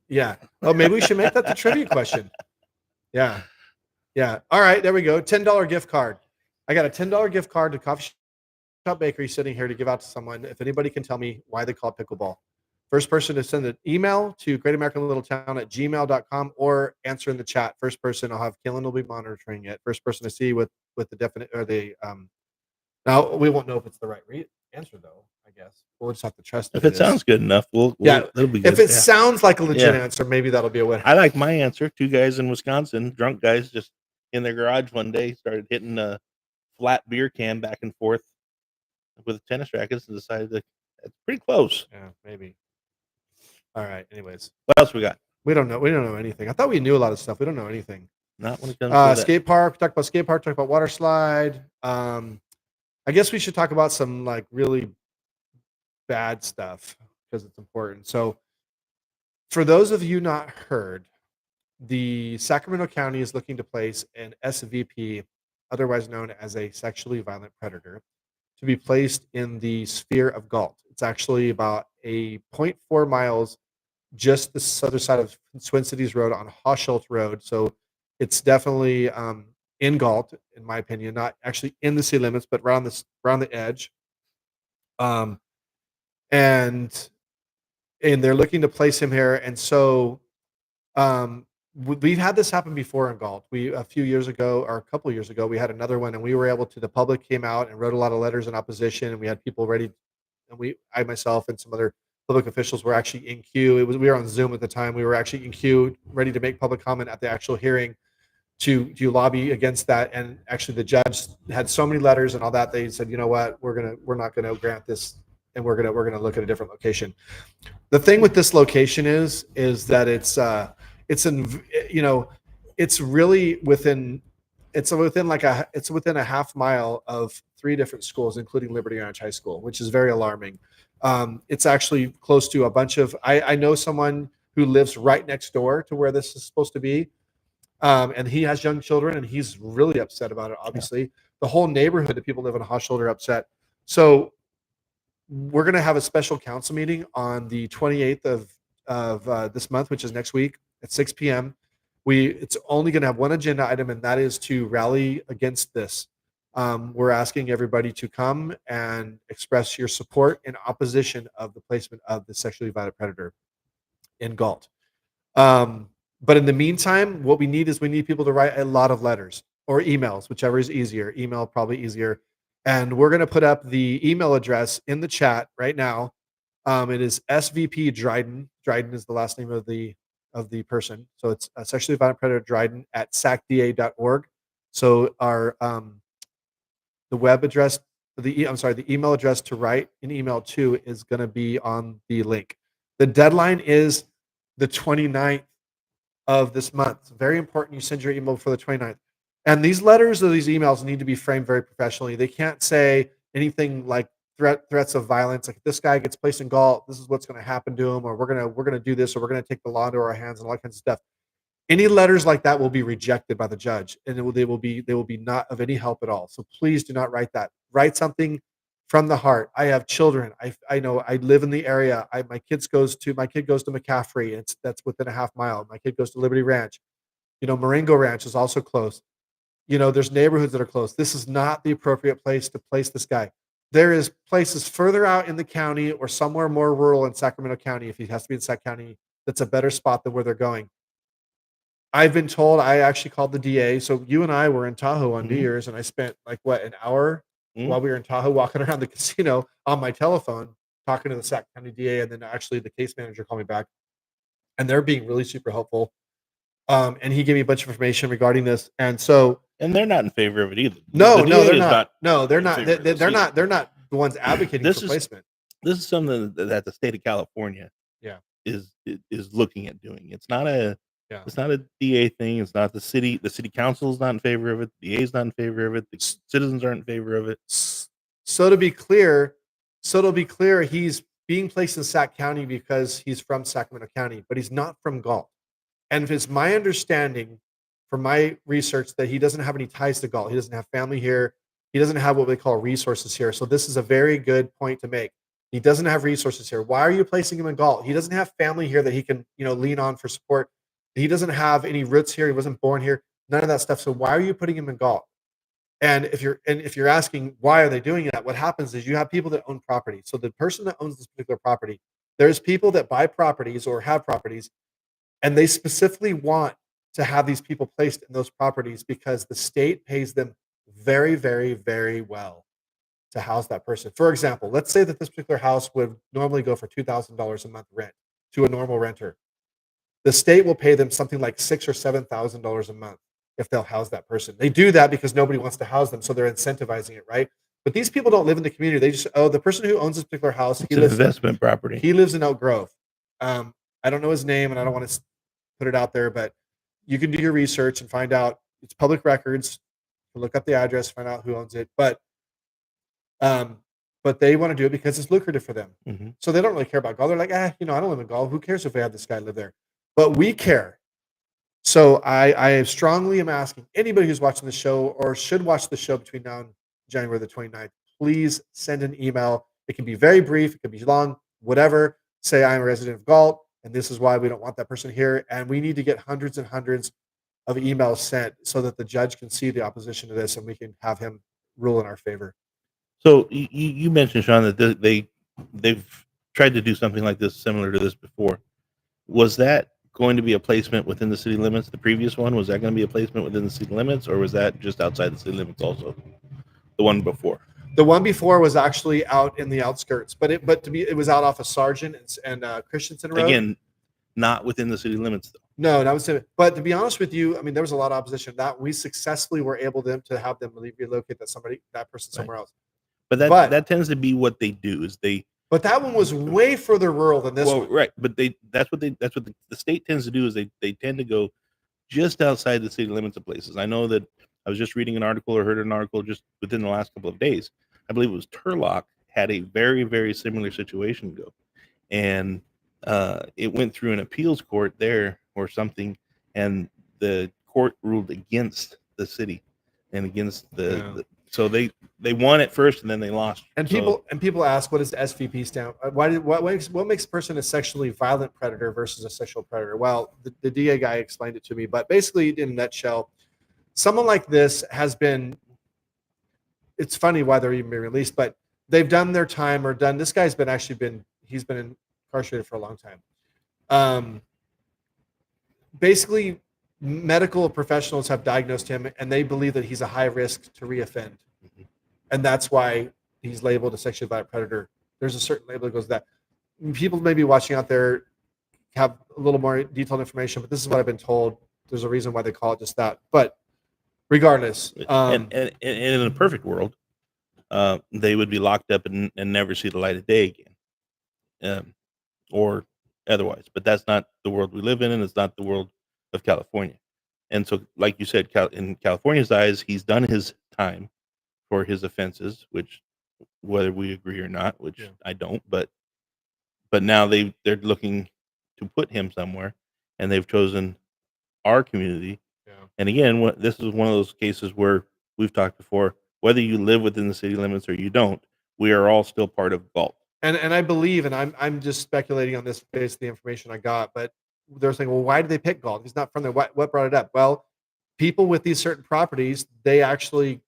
yeah. Oh, maybe we should make that the trivia question. Yeah. Yeah. All right. There we go. $10 gift card. I got a $10 gift card to Coffee Shop Bakery sitting here to give out to someone. If anybody can tell me why they call it pickleball. First person to send an email to greatamericanlittletown@gmail.com or answer in the chat. First person, I'll have Killen will be monitoring it. First person to see with the definite or the now we won't know if it's the right answer though. I guess we'll just have to trust If it sounds good enough, yeah, that'll be good. if it sounds like a legit Yeah. answer, maybe that'll be a winner. I like my answer. 2 guys in Wisconsin, drunk guys, just in their garage one day, started hitting a flat beer can back and forth with tennis rackets and decided that it's pretty close. Yeah, maybe. All right. Anyways, What else we got? we don't know. We don't know anything. I thought we knew a lot of stuff. We don't know anything. Not when it comes to that. Skate park. Talk about skate park. Talk about water slide. I guess we should talk about some like really bad stuff because it's important. So, for those of you not heard, the Sacramento County is looking to place an SVP otherwise known as a sexually violent predator, to be placed in the sphere of Galt. It's actually about a point 0.4 miles just the other side of Twin Cities Road on Hochschild Road. So it's definitely in Galt, in my opinion, not actually in the city limits, but around the edge. Um, and they're looking to place him here. And so we've had this happen before in Galt. We a few years ago, or a couple years ago, we had another one, and we were able to. The public came out and wrote a lot of letters in opposition, and we had people ready. And I myself and some other public officials were actually in queue. We were on Zoom at the time. We were actually in queue, ready to make public comment at the actual hearing to lobby against that. And actually, the judge had so many letters and all that. They said, you know what, we're not gonna grant this, and we're gonna look at a different location. The thing with this location is that it's in it's really within it's within a half mile of 3 different schools, including Liberty Ranch High School, which is very alarming. It's actually close to a bunch of I know someone who lives right next door to where this is supposed to be, and he has young children, and he's really upset about it. Obviously, the whole neighborhood, the people live in Hochschild are upset. So we're going to have a special council meeting on the 28th of this month, which is next week at 6 p.m. It's only going to have one agenda item, and that is to rally against this. We're asking everybody to come and express your support in opposition of the placement of the sexually violent predator in Galt. But in the meantime, what we need people to write a lot of letters or emails, whichever is easier. Email probably easier. And we're going to put up the email address in the chat right now. It is SVP Dryden. Dryden is the last name of the person. So it's sexually violent predator Dryden at sacda.org. So our the web address, the email address to write an email to is going to be on the link. The deadline is the 29th of this month. It's very important you send your email before the 29th. And these letters or these emails need to be framed very professionally. They can't say anything like threats of violence, like if this guy gets placed in Galt, this is what's going to happen to him, or we're gonna do this, or we're gonna take the law into our hands, and all that kinds of stuff. Any letters like that will be rejected by the judge, and they will be not of any help at all. So please do not write that. Write something from the heart. I have children. I know I live in the area. My kid goes to McCaffrey. That's within a half mile. My kid goes to Liberty Ranch. Marengo Ranch is also close. There's neighborhoods that are close. This is not the appropriate place to place this guy. There is places further out in the county or somewhere more rural in Sacramento County, if he has to be in Sac County, that's a better spot than where they're going. I've been told, I actually called the DA. So you and I were in Tahoe on New Year's, and I spent an hour while we were in Tahoe walking around the casino on my telephone talking to the Sac County DA, and then actually the case manager called me back, and they're being really super helpful. And he gave me a bunch of information regarding this, and they're not in favor of it either. No, they're not. No, they're not. They're not. They're not the ones advocating for placement. This is something that the state of California, is looking at doing. It's not a DA thing. It's not the city. The city council is not in favor of it. The DA is not in favor of it. The citizens aren't in favor of it. So to be clear, he's being placed in Sac County because he's from Sacramento County, but he's not from Galt. And it's my understanding from my research that he doesn't have any ties to Galt. He doesn't have family here. He doesn't have what we call resources here. So this is a very good point to make. He doesn't have resources here. Why are you placing him in Galt? He doesn't have family here that he can, lean on for support. He doesn't have any roots here. He wasn't born here. None of that stuff. So why are you putting him in Galt? And if you're asking why are they doing that, what happens is you have people that own property. So the person that owns this particular property, there's people that buy properties or have properties, and they specifically want to have these people placed in those properties because the state pays them very, very, very well to house that person. For example, let's say that this particular house would normally go for $2,000 a month rent to a normal renter. The state will pay them something like $6,000 or $7,000 a month if they'll house that person. They do that because nobody wants to house them, so they're incentivizing it, right? But these people don't live in the community. They just, the person who owns this particular house, it's an investment property. He lives in Elk Grove. I don't know his name, and I don't want to put it out there, but you can do your research and find out. It's public records. Look up the address, find out who owns it. But they want to do it because it's lucrative for them. Mm-hmm. So they don't really care about Galt. They're like, I don't live in Galt. Who cares if we have this guy live there? But we care. So I strongly am asking anybody who's watching the show or should watch the show between now and January the 29th, please send an email. It can be very brief, it can be long, whatever. Say I'm a resident of Galt, and this is why we don't want that person here. And we need to get hundreds and hundreds of emails sent so that the judge can see the opposition to this and we can have him rule in our favor. So you mentioned, Sean, that they've tried to do something like this, similar to this before. Was that going to be a placement within the city limits? The previous one, was that going to be a placement within the city limits, or was that just outside the city limits also? The one before. The one before was actually out in the outskirts, but it was out off of Sargent and Christensen Road. Again, not within the city limits, though. No, that was it. But to be honest with you, I mean, there was a lot of opposition to that. We successfully were able to have them relocate that person somewhere else. But that tends to be what they do. But that one was way further rural than this one. Right. But that's what the state tends to do, is they tend to go just outside the city limits of places. I know that I was just reading an article or heard an article just within the last couple of days. I believe it was Turlock had a very, very similar situation go. And it went through an appeals court there or something, and the court ruled against the city and against so they won at first and then they lost. And people ask, what does SVP stand? What makes a person a sexually violent predator versus a sexual predator? Well, the DA guy explained it to me, but basically, in a nutshell, someone like this has been. It's funny why they're even being released, but they've done their time or done. This guy's he's been incarcerated for a long time. Basically, medical professionals have diagnosed him, and they believe that he's a high risk to reoffend, and that's why he's labeled a sexually violent predator. There's a certain label that goes with that. People maybe watching out there have a little more detailed information, but this is what I've been told. There's a reason why they call it just that. But regardless, and in a perfect world, they would be locked up and never see the light of day again, or otherwise. But that's not the world we live in, and it's not the world of California. And so, like you said, in California's eyes, he's done his time for his offenses, which, whether we agree or not, which I don't, but now they're looking to put him somewhere, and they've chosen our community. And again, this is one of those cases where we've talked before, whether you live within the city limits or you don't, we are all still part of Galt. And I believe, and I'm just speculating on this based on the information I got, but they're saying, well, why did they pick Galt? He's not from there. What brought it up? Well, people with these certain properties, they actually,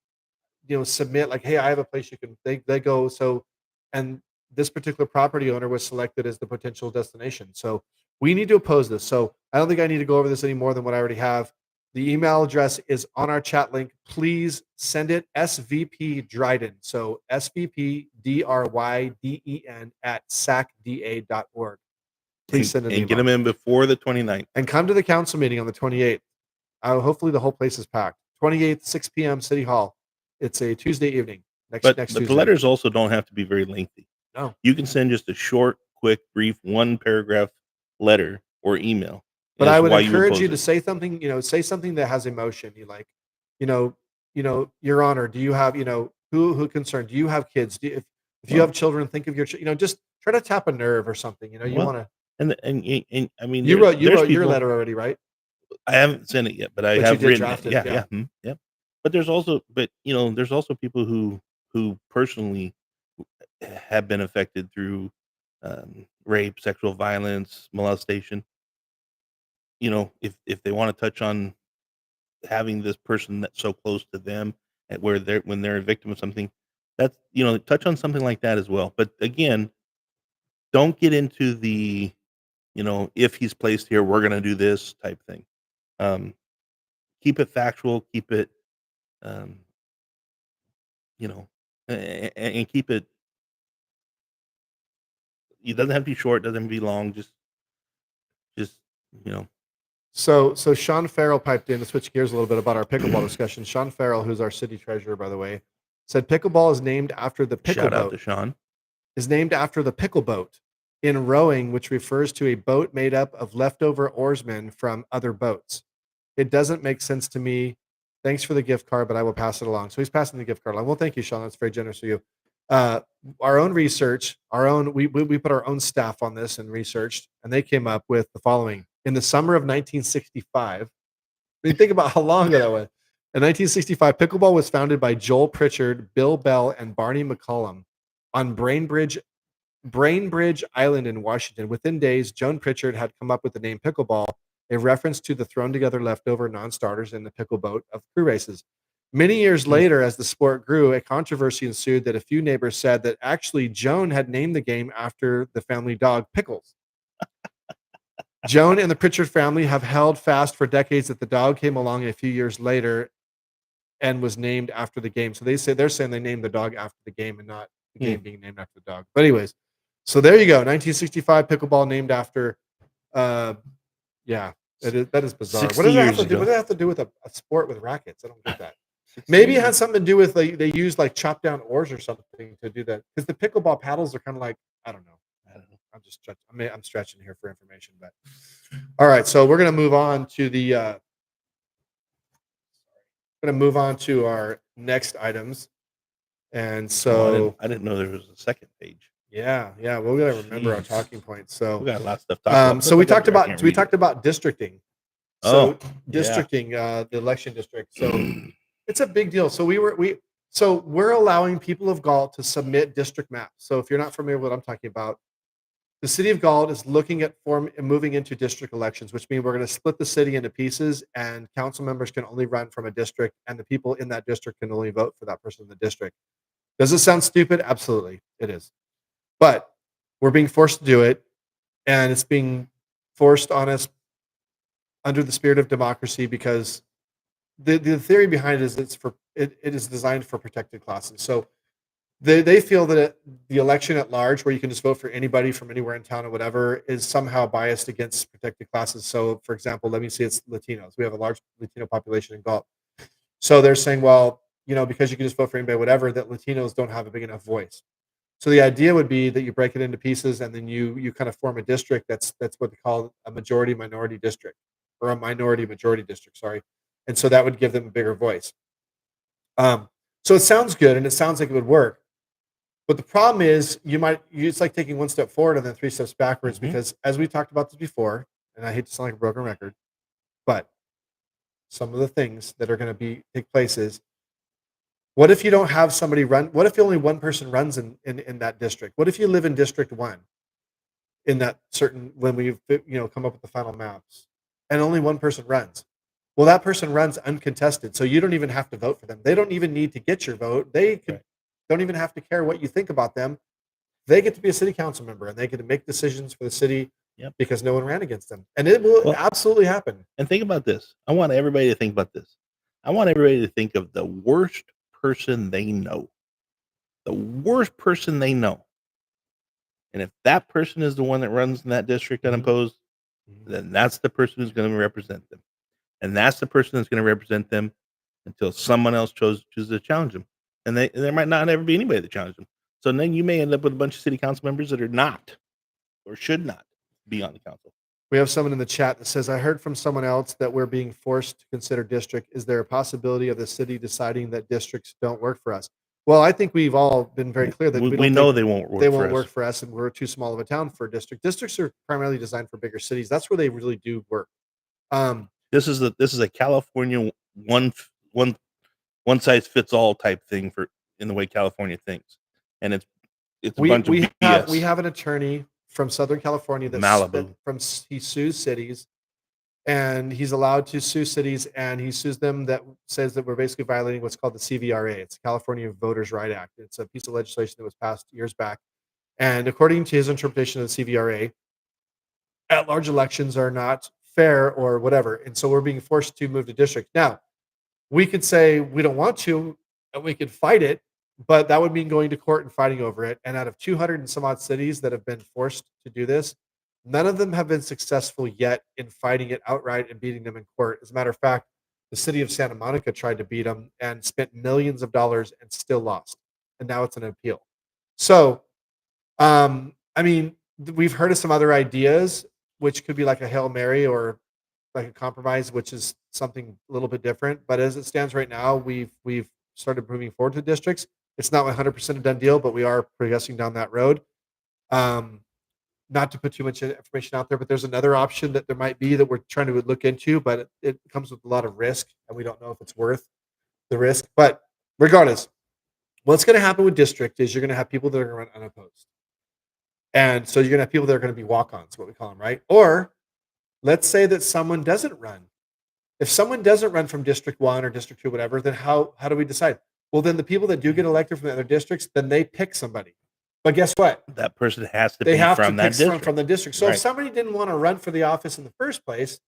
submit like, hey, I have a place you can. They go so, and this particular property owner was selected as the potential destination. So we need to oppose this. So I don't think I need to go over this any more than what I already have. The email address is on our chat link. Please send it SVP Dryden. So SVP DRYDEN at sacda.org. Please send an email. And get them in before the 29th. And come to the council meeting on the 28th. Hopefully the whole place is packed. 28th, 6 p.m. City Hall. It's a Tuesday evening. Next Tuesday. The letters also don't have to be very lengthy. No. You can send just a short, quick, brief, one paragraph letter or email. But I would encourage you to say something, say something that has emotion. You like, Your Honor, do you have, who concerned? Do you have kids? If you have children, think of your, just try to tap a nerve or something. You want to. And I mean, you wrote your letter already, right? I haven't sent it yet, but I have written it. Yeah. But there's also people who personally have been affected through rape, sexual violence, molestation. If they want to touch on having this person that's so close to them, and when they're a victim of something, that's touch on something like that as well. But again, don't get into the if he's placed here, we're going to do this type thing. Keep it factual. Keep it, and keep it. It doesn't have to be short. Doesn't have to be long. Just. So Sean Farrell piped in to switch gears a little bit about our pickleball discussion. Sean Farrell, who's our city treasurer, by the way, said pickleball is named after the pickle Shout boat. out to Sean. Is named after the pickle boat in rowing, which refers to a boat made up of leftover oarsmen from other boats. It doesn't make sense to me. Thanks for the gift card, but I will pass it along. So he's passing the gift card along. Well, thank you, Sean. That's very generous of you. Our own research, we put our own staff on this and researched, and they came up with the following. In the summer of 1965, I mean, think about how long ago that was. In 1965, pickleball was founded by Joel Pritchard, Bill Bell, and Barney McCollum on Brainbridge Island in Washington. Within days, Joan Pritchard had come up with the name pickleball, a reference to the thrown together leftover non starters in the pickle boat of crew races. Many years Hmm. later, as the sport grew, a controversy ensued that a few neighbors said that actually Joan had named the game after the family dog Pickles. Joan and the Pritchard family have held fast for decades that the dog came along a few years later and was named after the game. So they're saying they named the dog after the game and not the Hmm. game being named after the dog. But anyways, so there you go. 1965 pickleball named after uh yeah, that is bizarre. What 60 does that have years to do? What ago. does that have to do with a sport with rackets? I don't get that. 60 Maybe it years had ago. something to do with like they use like chopped down oars or something to do that. Because the pickleball paddles are kind of like, I don't know. I don't know. I'm just stretching. I'm stretching here for information, but all right. So we're gonna move on to the going to move on to our next items. And Oh, so, I didn't know there was a second page. yeah, we got to remember our Jeez. talking points. We So, got a lot of stuff to talk about. so Plus, I we got talked there. I about can't read it. districting. Oh, So yeah. districting, the election district. So it's a big deal. So we're allowing people of Galt to submit district maps. So if you're not familiar with what I'm talking about, the city of Galt is looking at moving into district elections, which means we're going to split the city into pieces, and council members can only run from a district, and the people in that district can only vote for that person in the district. Does it sound stupid? Absolutely, it is. But we're being forced to do it, and it's being forced on us under the spirit of democracy because the theory behind it is it is designed for protected classes. So they feel that the election at large, where you can just vote for anybody from anywhere in town or whatever, is somehow biased against protected classes. So, for example, let me see, it's Latinos. We have a large Latino population in Gulf. So they're saying, well, because you can just vote for anybody, whatever, that Latinos don't have a big enough voice. So the idea would be that you break it into pieces, and then you kind of form a district that's what they call a majority minority district, or a minority majority district. Sorry, and so that would give them a bigger voice. So it sounds good, and it sounds like it would work. But the problem is, it's like taking one step forward and then three steps backwards, Mhm. because as we talked about this before, and I hate to sound like a broken record, but some of the things that are going to take place is, what if you don't have somebody run? What if only one person runs in that district? What if you live in District 1 in that certain, when we come up with the final maps, and only one person runs? Well, that person runs uncontested, so you don't even have to vote for them. They don't even need to get your vote. Right. Don't even have to care what you think about them. They get to be a city council member, and they get to make decisions for the city Yep. because no one ran against them. And it will Well, absolutely happen. and think about this. I want everybody to think about this. I want everybody to think of the worst person they know. The worst person they know. And if that person is the one that runs in that district Mhm. unopposed, then that's the person who's going to represent them. And that's the person that's going to represent them until someone else chooses to challenge them. And there might not ever be anybody to challenge them. So then you may end up with a bunch of city council members that are not or should not be on the council. We have someone in the chat that says, I heard from someone else that we're being forced to consider district. Is there a possibility of the city deciding that districts don't work for us? Well, I think we've all been very clear that we We don't know think they won't work they for won't us. work for us, and we're too small of a town for a district. Districts are primarily designed for bigger cities. That's where they really do work. This is a California one one one size fits all type thing for in the way California thinks, and it's a we bunch of we have we BS. have an attorney from Southern California Malibu. he sues cities, and he's allowed to sue cities, and he sues them that says that we're basically violating what's called the CVRA. It's the California Voters' Right Act. It's a piece of legislation that was passed years back. And according to his interpretation of the CVRA, at-large elections are not fair or whatever. And so we're being forced to move to district. Now, we could say we don't want to, and we could fight it, but that would mean going to court and fighting over it. And out of 200 and some odd cities that have been forced to do this, none of them have been successful yet in fighting it outright and beating them in court. As a matter of fact, the city of Santa Monica tried to beat them and spent millions of dollars and still lost. And now it's an appeal. So, I mean, we've heard of some other ideas, which could be like a Hail Mary or like a compromise, which is something a little bit different. But as it stands right now, we've started moving forward to districts. It's not 100% a done deal, but we are progressing down that road. Um, not to put too much information out there, but there's another option that there might be that we're trying to look into, but it comes with a lot of risk, and we don't know if it's worth the risk. But regardless, what's going to happen with district is you're going to have people that are going to run unopposed. And so you're going to have people that are going to be walk-ons, what we call them, right? Or let's say that someone doesn't run. If someone doesn't run from District 1 or District 2, whatever, then how do we decide? Well, then the people that do get elected from the other districts, then they pick somebody. But guess what? That person has to They be have from to that pick someone district. from the district. So if Right. somebody didn't want to run for the office in the first place,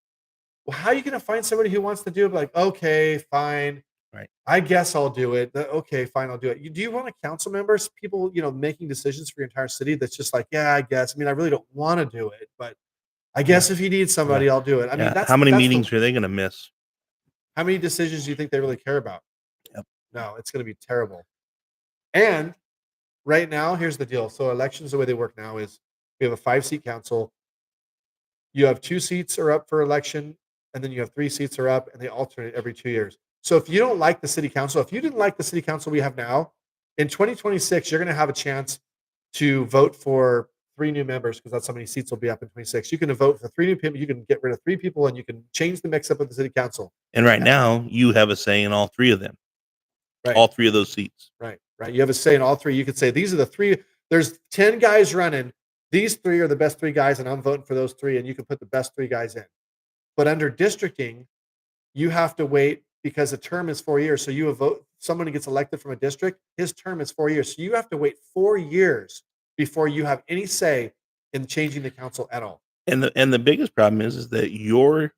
well, how are you going to find somebody who wants to do it? Like, okay, fine. Right. I guess I'll do it. Okay, fine, I'll do it. Do you want a council members, people, making decisions for your entire city that's just like, yeah, I guess. I mean, I really don't want to do it, but I guess if you need somebody, I'll do it. I mean, How many meetings are they going to miss? How many decisions do you think they really care about? Yep. No, it's going to be terrible. And right now, here's the deal. So elections, the way they work now is we have a 5-seat council. You have 2 seats are up for election, and then you have 3 seats are up, and they alternate every 2 years. So if you don't like the city council, if you didn't like the city council we have now, in 2026, you're going to have a chance to vote for 3 new members because that's how many seats will be up in 26. You can vote for 3 new people. You can get rid of 3 people, and you can change the mix up of the city council. And right now, you have a say in all 3 of them. Right. All 3 of those seats. Right. You have a say in all 3. You could say these are the 3. There's 10 guys running. These 3 are the best 3 guys, and I'm voting for those 3. And you can put the best 3 guys in. But under districting, you have to wait because a term is 4 years. So you have vote someone who gets elected from a district, his term is 4 years. So you have to wait 4 years before you have any say in changing the council at all. And the biggest problem is that your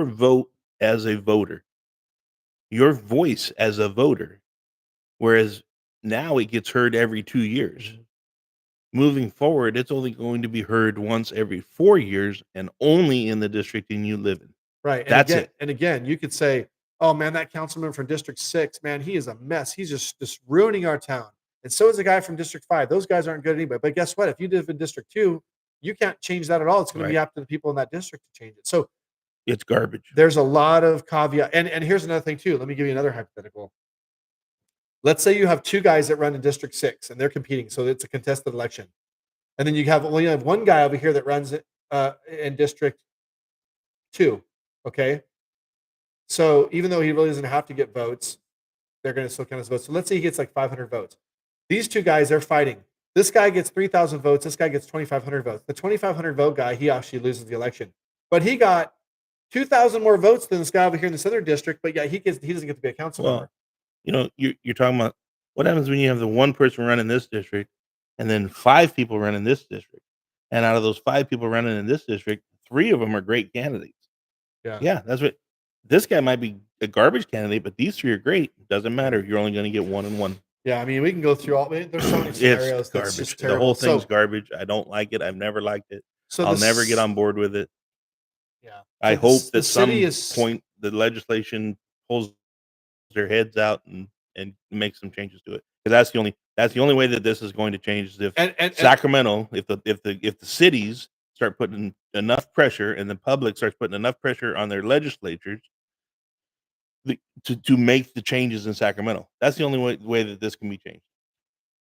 vote as a voter, your voice as a voter, whereas now it gets heard every 2 years. Moving forward, it's only going to be heard once every 4 years and only in the district you live in. Right. That's it. And again, you could say, oh man, that councilman from District 6, man, he is a mess. He's just ruining our town. And so is the guy from District 5. Those guys aren't good anyway. But guess what? If you live in District 2, you can't change that at all. It's going to be up to the people in that district to change it. So it's garbage. There's a lot of caveat. And here's another thing too. Let me give you another hypothetical. Let's say you have 2 guys that run in District 6 and they're competing. So it's a contested election. And then you have one guy over here that runs in District 2. Okay. So even though he really doesn't have to get votes, they're going to still count his votes. So let's say he gets like 500 votes. These 2 guys, they're fighting. This guy gets 3,000 votes. This guy gets 2,500 votes. The 2,500 vote guy, he actually loses the election. But he got 2,000 more votes than this guy over here in this other district. But yeah, he doesn't get to be a council member. You're talking about what happens when you have the one person running this district and then 5 people running this district. And out of those 5 people running in this district, 3 of them are great candidates. Yeah, that's what this guy might be a garbage candidate, but these 3 are great. Doesn't matter. You're only going to get 1 and 1. Yeah, I mean, we can go through all. There's so many scenarios. It's That's garbage. just terrible. The whole thing's garbage. I don't like it. I've never liked it. So I'll never get on board with it. Yeah. I hope that some point the legislation pulls their heads out and makes some changes to it. Because that's the only way that this is going to change. Is if Sacramento, if the cities start putting enough pressure and the public starts putting enough pressure on their legislatures to make the changes in Sacramento. That's the only way that this can be changed.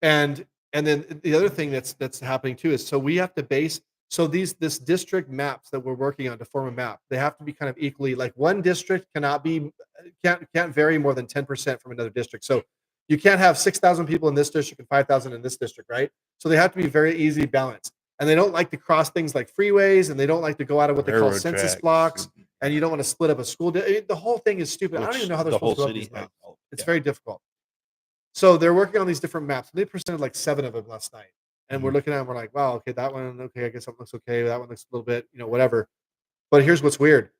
And then the other thing that's happening too is so we have to base this district maps that we're working on to form a map. They have to be kind of equally, like one district can't vary more than 10% from another district. So you can't have 6,000 people in this district and 5,000 in this district, right? So they have to be very easy balanced. And they don't like to cross things like freeways, and they don't like to go out of what they call census blocks. And you don't want to split up a school. The whole thing is stupid. I don't even know how they're supposed to go up these maps. It's very difficult. So they're working on these different maps. They presented like 7 of them last night. And we're looking at them. We're like, wow, okay, that one, okay, I guess that looks okay. That one looks a little bit, whatever. But here's what's weird.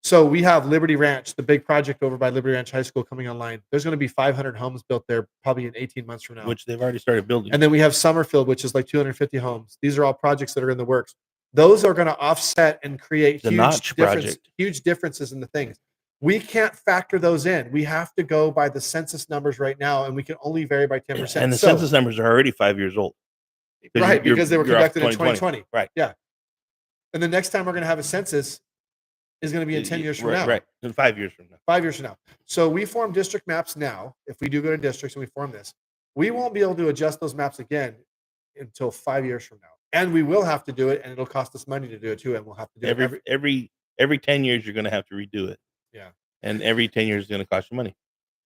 So we have Liberty Ranch, the big project over by Liberty Ranch High School coming online. There's going to be 500 homes built there probably in 18 months from now. Which they've already started building. And then we have Summerfield, which is like 250 homes. These are all projects that are in the works. Those are going to offset and create huge differences in the things. We can't factor those in. We have to go by the census numbers right now, and we can only vary by 10%. And the census numbers are already 5 years old. Right, because they were conducted in 2020. Right. Yeah. And the next time we're going to have a census is going to be in 10 years from now. Right. In 5 years from now. 5 years from now. So we form district maps now. If we do go to districts and we form this, we won't be able to adjust those maps again until 5 years from now. and we will have to do it, and it'll cost us money to do it too, and we'll have to do it every 10 years you're going to have to redo it, yeah. and every 10 years is going to cost you money.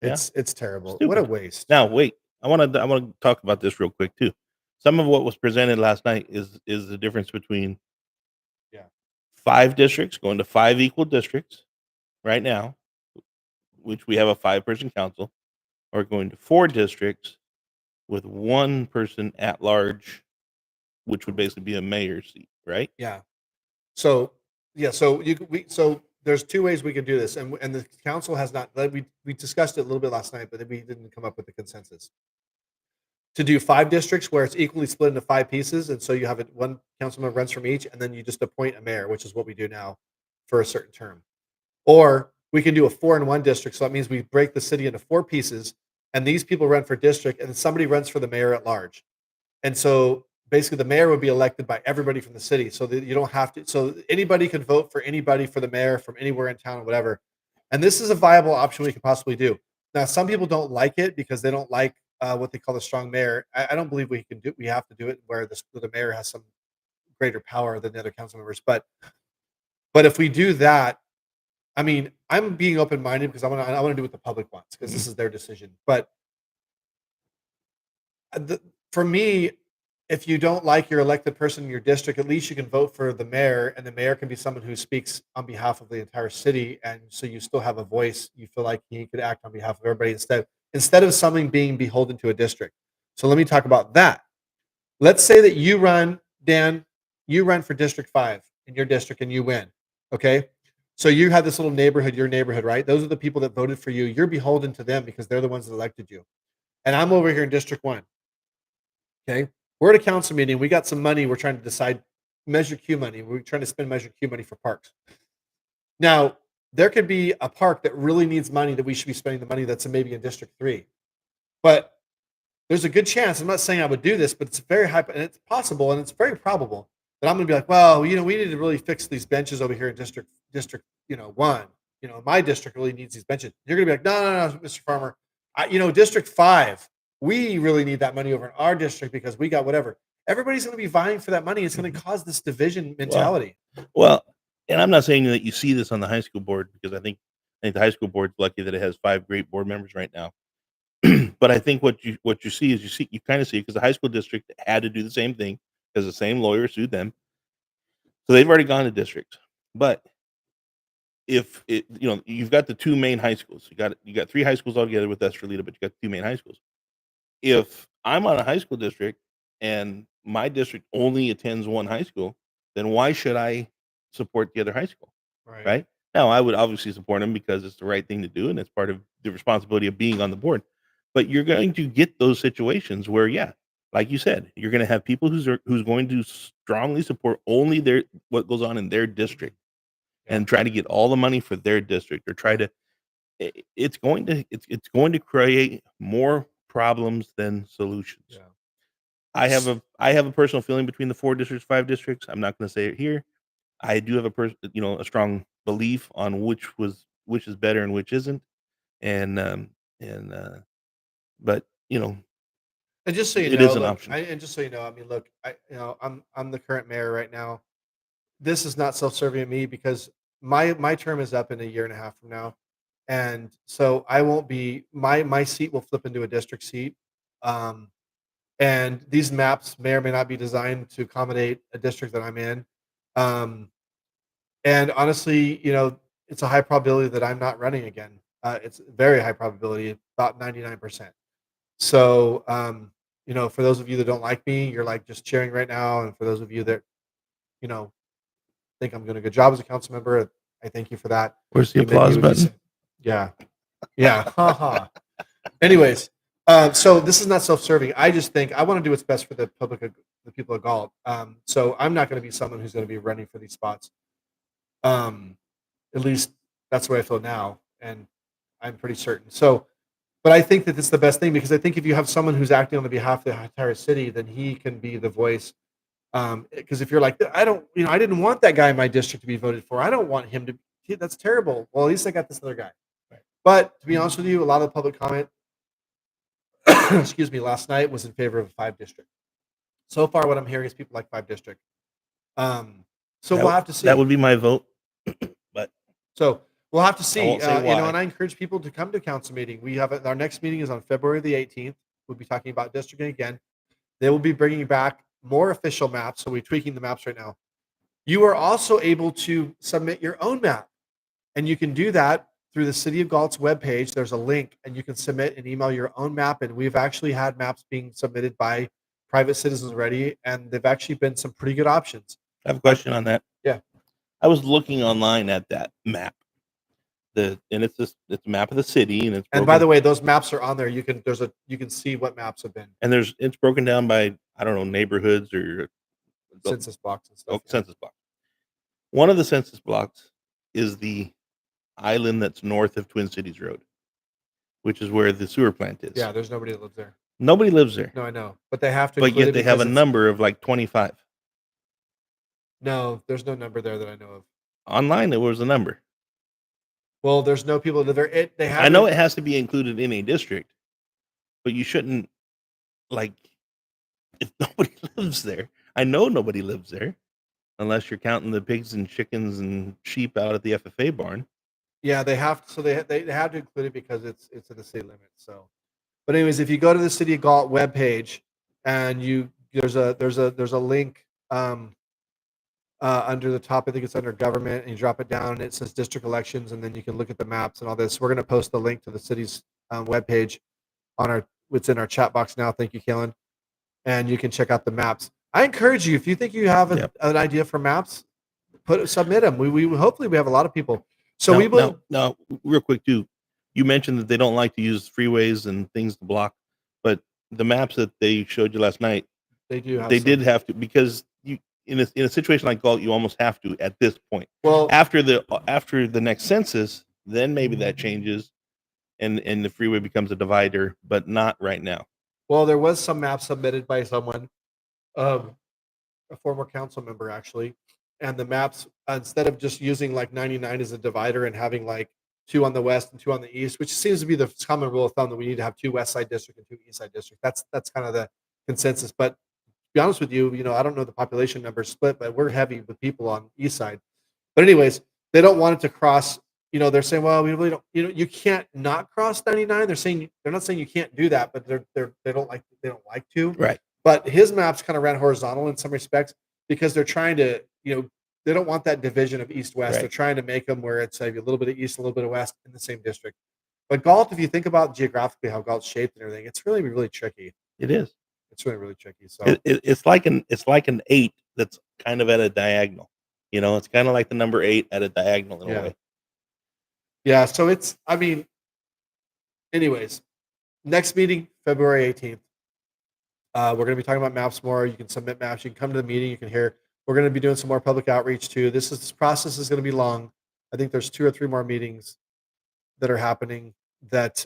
Yeah, It's terrible. What a stupid. waste. Now wait, I want to talk about this real quick too. Some of what was presented last night is the difference between Yeah. 5 districts going to 5 equal districts right now, which we have a 5-person council, or going to 4 districts with 1 person at large, which would basically be a mayor's seat, right? Yeah. So yeah, so there's 2 ways we can do this, and the council has not. We discussed it a little bit last night, but we didn't come up with the consensus to do 5 districts where it's equally split into 5 pieces, and so you have one council member runs from each, and then you just appoint a mayor, which is what we do now for a certain term. Or we can do a 4-in-1 district, so that means we break the city into 4 pieces, and these people run for district, and somebody runs for the mayor at large. And so basically the mayor would be elected by everybody from the city, so that you don't have to, so anybody can vote for anybody for the mayor from anywhere in town or whatever. And this is a viable option we could possibly do. Now, some people don't like it because they don't like what they call the strong mayor. I don't believe we have to do it where the mayor has some greater power than the other council members. But if we do that, I mean, I'm being open minded because I want to do what the public wants because this is their decision. But for me, if you don't like your elected person in your district, at least you can vote for the mayor, and the mayor can be someone who speaks on behalf of the entire city, and so you still have a voice. You feel like he could act on behalf of everybody instead of something being beholden to a district. So let me talk about that. Let's say that you run, Dan, you run for District 5 in your district and you win. Okay. So you have this little neighborhood, your neighborhood, right? Those are the people that voted for you. You're beholden to them because they're the ones that elected you. And I'm over here in District 1. Okay. We're at a council meeting. We got some money. We're trying to decide Measure Q money. We're trying to spend Measure Q money for parks. Now, there could be a park that really needs money that we should be spending the money that's maybe in District 3. But there's a good chance, I'm not saying I would do this, but it's very high, and it's possible, and it's very probable that I'm going to be like, well, we need to really fix these benches over here in district, 1. My district really needs these benches. You're going to be like, no, Mr. Farmer, District 5, we really need that money over in our district because we got whatever. Everybody's going to be vying for that money. It's going to cause this division mentality. Well, and I'm not saying that you see this on the high school board because I think the high school board's lucky that it has 5 great board members right now. But I think what you see is you kind of see because the high school district had to do the same thing because the same lawyer sued them, so they've already gone to districts. But if you've got the 2 main high schools, you got 3 high schools altogether with Estrelita, but you got 2 main high schools. If I'm on a high school district and my district only attends 1 high school, then why should I support the other high school? Right? Now, I would obviously support them because it's the right thing to do and it's part of the responsibility of being on the board. But you're going to get those situations where, yeah, like you said, you're going to have people who's going to strongly support only what goes on in their district and try to get all the money for their district or try to. It's going to create more problems than solutions. Yeah. I have a personal feeling between the 4 districts, 5 districts. I'm not going to say it here. I do have a strong belief on which is better and which isn't, and but And just so you it know, is an look, option. and just so you know, I mean, look, I'm the current mayor right now. This is not self-serving at me because my term is up in a year and a half from now, and so I won't be my seat will flip into a district seat, and these maps may or may not be designed to accommodate a district that I'm in, and honestly, it's a high probability that I'm not running again. It's a very high probability, about 99%. So, for those of you that don't like me, you're like just cheering right now. And for those of you that, you know, think I'm doing a good job as a council member, I thank you for that. Where's the Maybe applause you would just button? say- yeah. Haha. Anyways, so this is not self-serving. I just think I want to do what's best for the public, the people of Galt. So I'm not going to be someone who's going to be running for these spots. At least that's the way I feel now, and I'm pretty certain. So, but I think that it's the best thing because I think if you have someone who's acting on the behalf of the entire city, then he can be the voice. Because if you're like, I don't, I didn't want that guy in my district to be voted for. I don't want him to. That's terrible. Well, at least I got this other guy. Right. But to be honest with you, a lot of the public comment, excuse me, last night was in favor of a 5 district. So far, what I'm hearing is people like 5 district. So That we'll have to see. that would be my vote, but So we'll have to see. won't say You know, why. and I encourage people to come to council meeting. We have our next meeting is on February the 18th. We'll be talking about districting again. They will be bringing back more official maps. So we're tweaking the maps right now. You are also able to submit your own map, and you can do that through the City of Galt's webpage. There's a link, and you can submit and email your own map. And we've actually had maps being submitted by private citizens already, and they've actually been some pretty good options. I have a question on that. Yeah. I was looking online at that map. It's a map of the city, and it's And broken, by the way, those maps are on there. You can see what maps have been and it's broken down by, I don't know, neighborhoods or census blocks and stuff. Yeah. census blocks. One of the census blocks is the island that's north of Twin Cities Road, which is where the sewer plant is. Yeah, there's nobody that lives there. Nobody lives there, No, I know, but they have to. but include yet it they have a because number of like 25. No, there's no number there that I know of. Online, there was a number. Well, there's no people that live there. They have. I know it has to be included in a district, but you shouldn't, like, if nobody lives there. I know nobody lives there, unless you're counting the pigs and chickens and sheep out at the FFA barn. Yeah, they have. So they have to include it because it's in the city limits. So, but anyways, if you go to the City of Galt webpage and there's a link under the top. I think it's under government, and you drop it down, and it says district elections, and then you can look at the maps and all this. We're going to post the link to the city's webpage on it's in our chat box now. Thank you, Kalen, and you can check out the maps. I encourage you, if you think you have Yep. an idea for maps, submit them. We hopefully we have a lot of people. So we will. Now, real quick too, you mentioned that they don't like to use freeways and things to block, but the maps that they showed you last night, They do. they did have to, because you, in a situation like Galt, you almost have to at this point. Well, After the next census, then maybe that changes, and the freeway becomes a divider, but not right now. well, there was some maps submitted by someone, a former council member actually, and the maps, instead of just using like 99 as a divider and having like 2 on the west and 2 on the east, which seems to be the common rule of thumb that we need to have 2 west side district and 2 east side district. That's kind of the consensus. But to be honest with you, I don't know the population number split, but we're heavy with people on east side. But anyways, they don't want it to cross. They're saying, well, we really don't. You can't not cross 99. They're not saying you can't do that, but they don't like to. Right. But his maps kind of ran horizontal in some respects because they're trying to, they don't want that division of east-west. Right. They're trying to make them where it's a little bit of east, a little bit of west in the same district. But Galt, if you think about geographically how Galt's shaped and everything, it's really, really tricky. It is. It's really, really tricky. So it's like an 8 that's kind of at a diagonal. It's kind of like the number 8 at a diagonal in a way. Yeah. So anyways, next meeting, February 18th. We're going to be talking about maps more. You can submit maps. You can come to the meeting. You can hear. We're going to be doing some more public outreach too. This process is going to be long. I think there's 2 or 3 more meetings that are happening that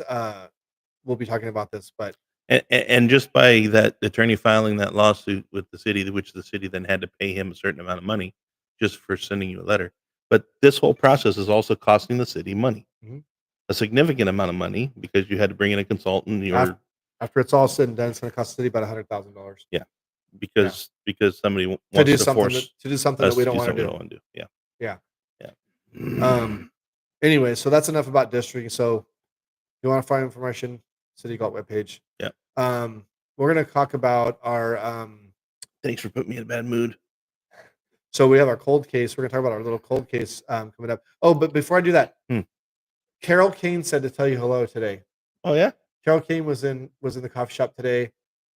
we'll be talking about this. But and just by that attorney filing that lawsuit with the city, which the city then had to pay him a certain amount of money just for sending you a letter. But this whole process is also costing the city money, a significant amount of money, because you had to bring in a consultant. After it's all said and done, it's going to cost the city about $100,000. Yeah, because somebody wants to do something that we don't want to do. Yeah. Anyway, so that's enough about districting. So if you want to find information, City Galt webpage. Yeah. We're going to talk about our. Thanks for putting me in a bad mood. So we have our cold case. We're going to talk about our little cold case coming up. Oh, but before I do that, Carol Kane said to tell you hello today. Oh yeah. Carol Kane was in the coffee shop today,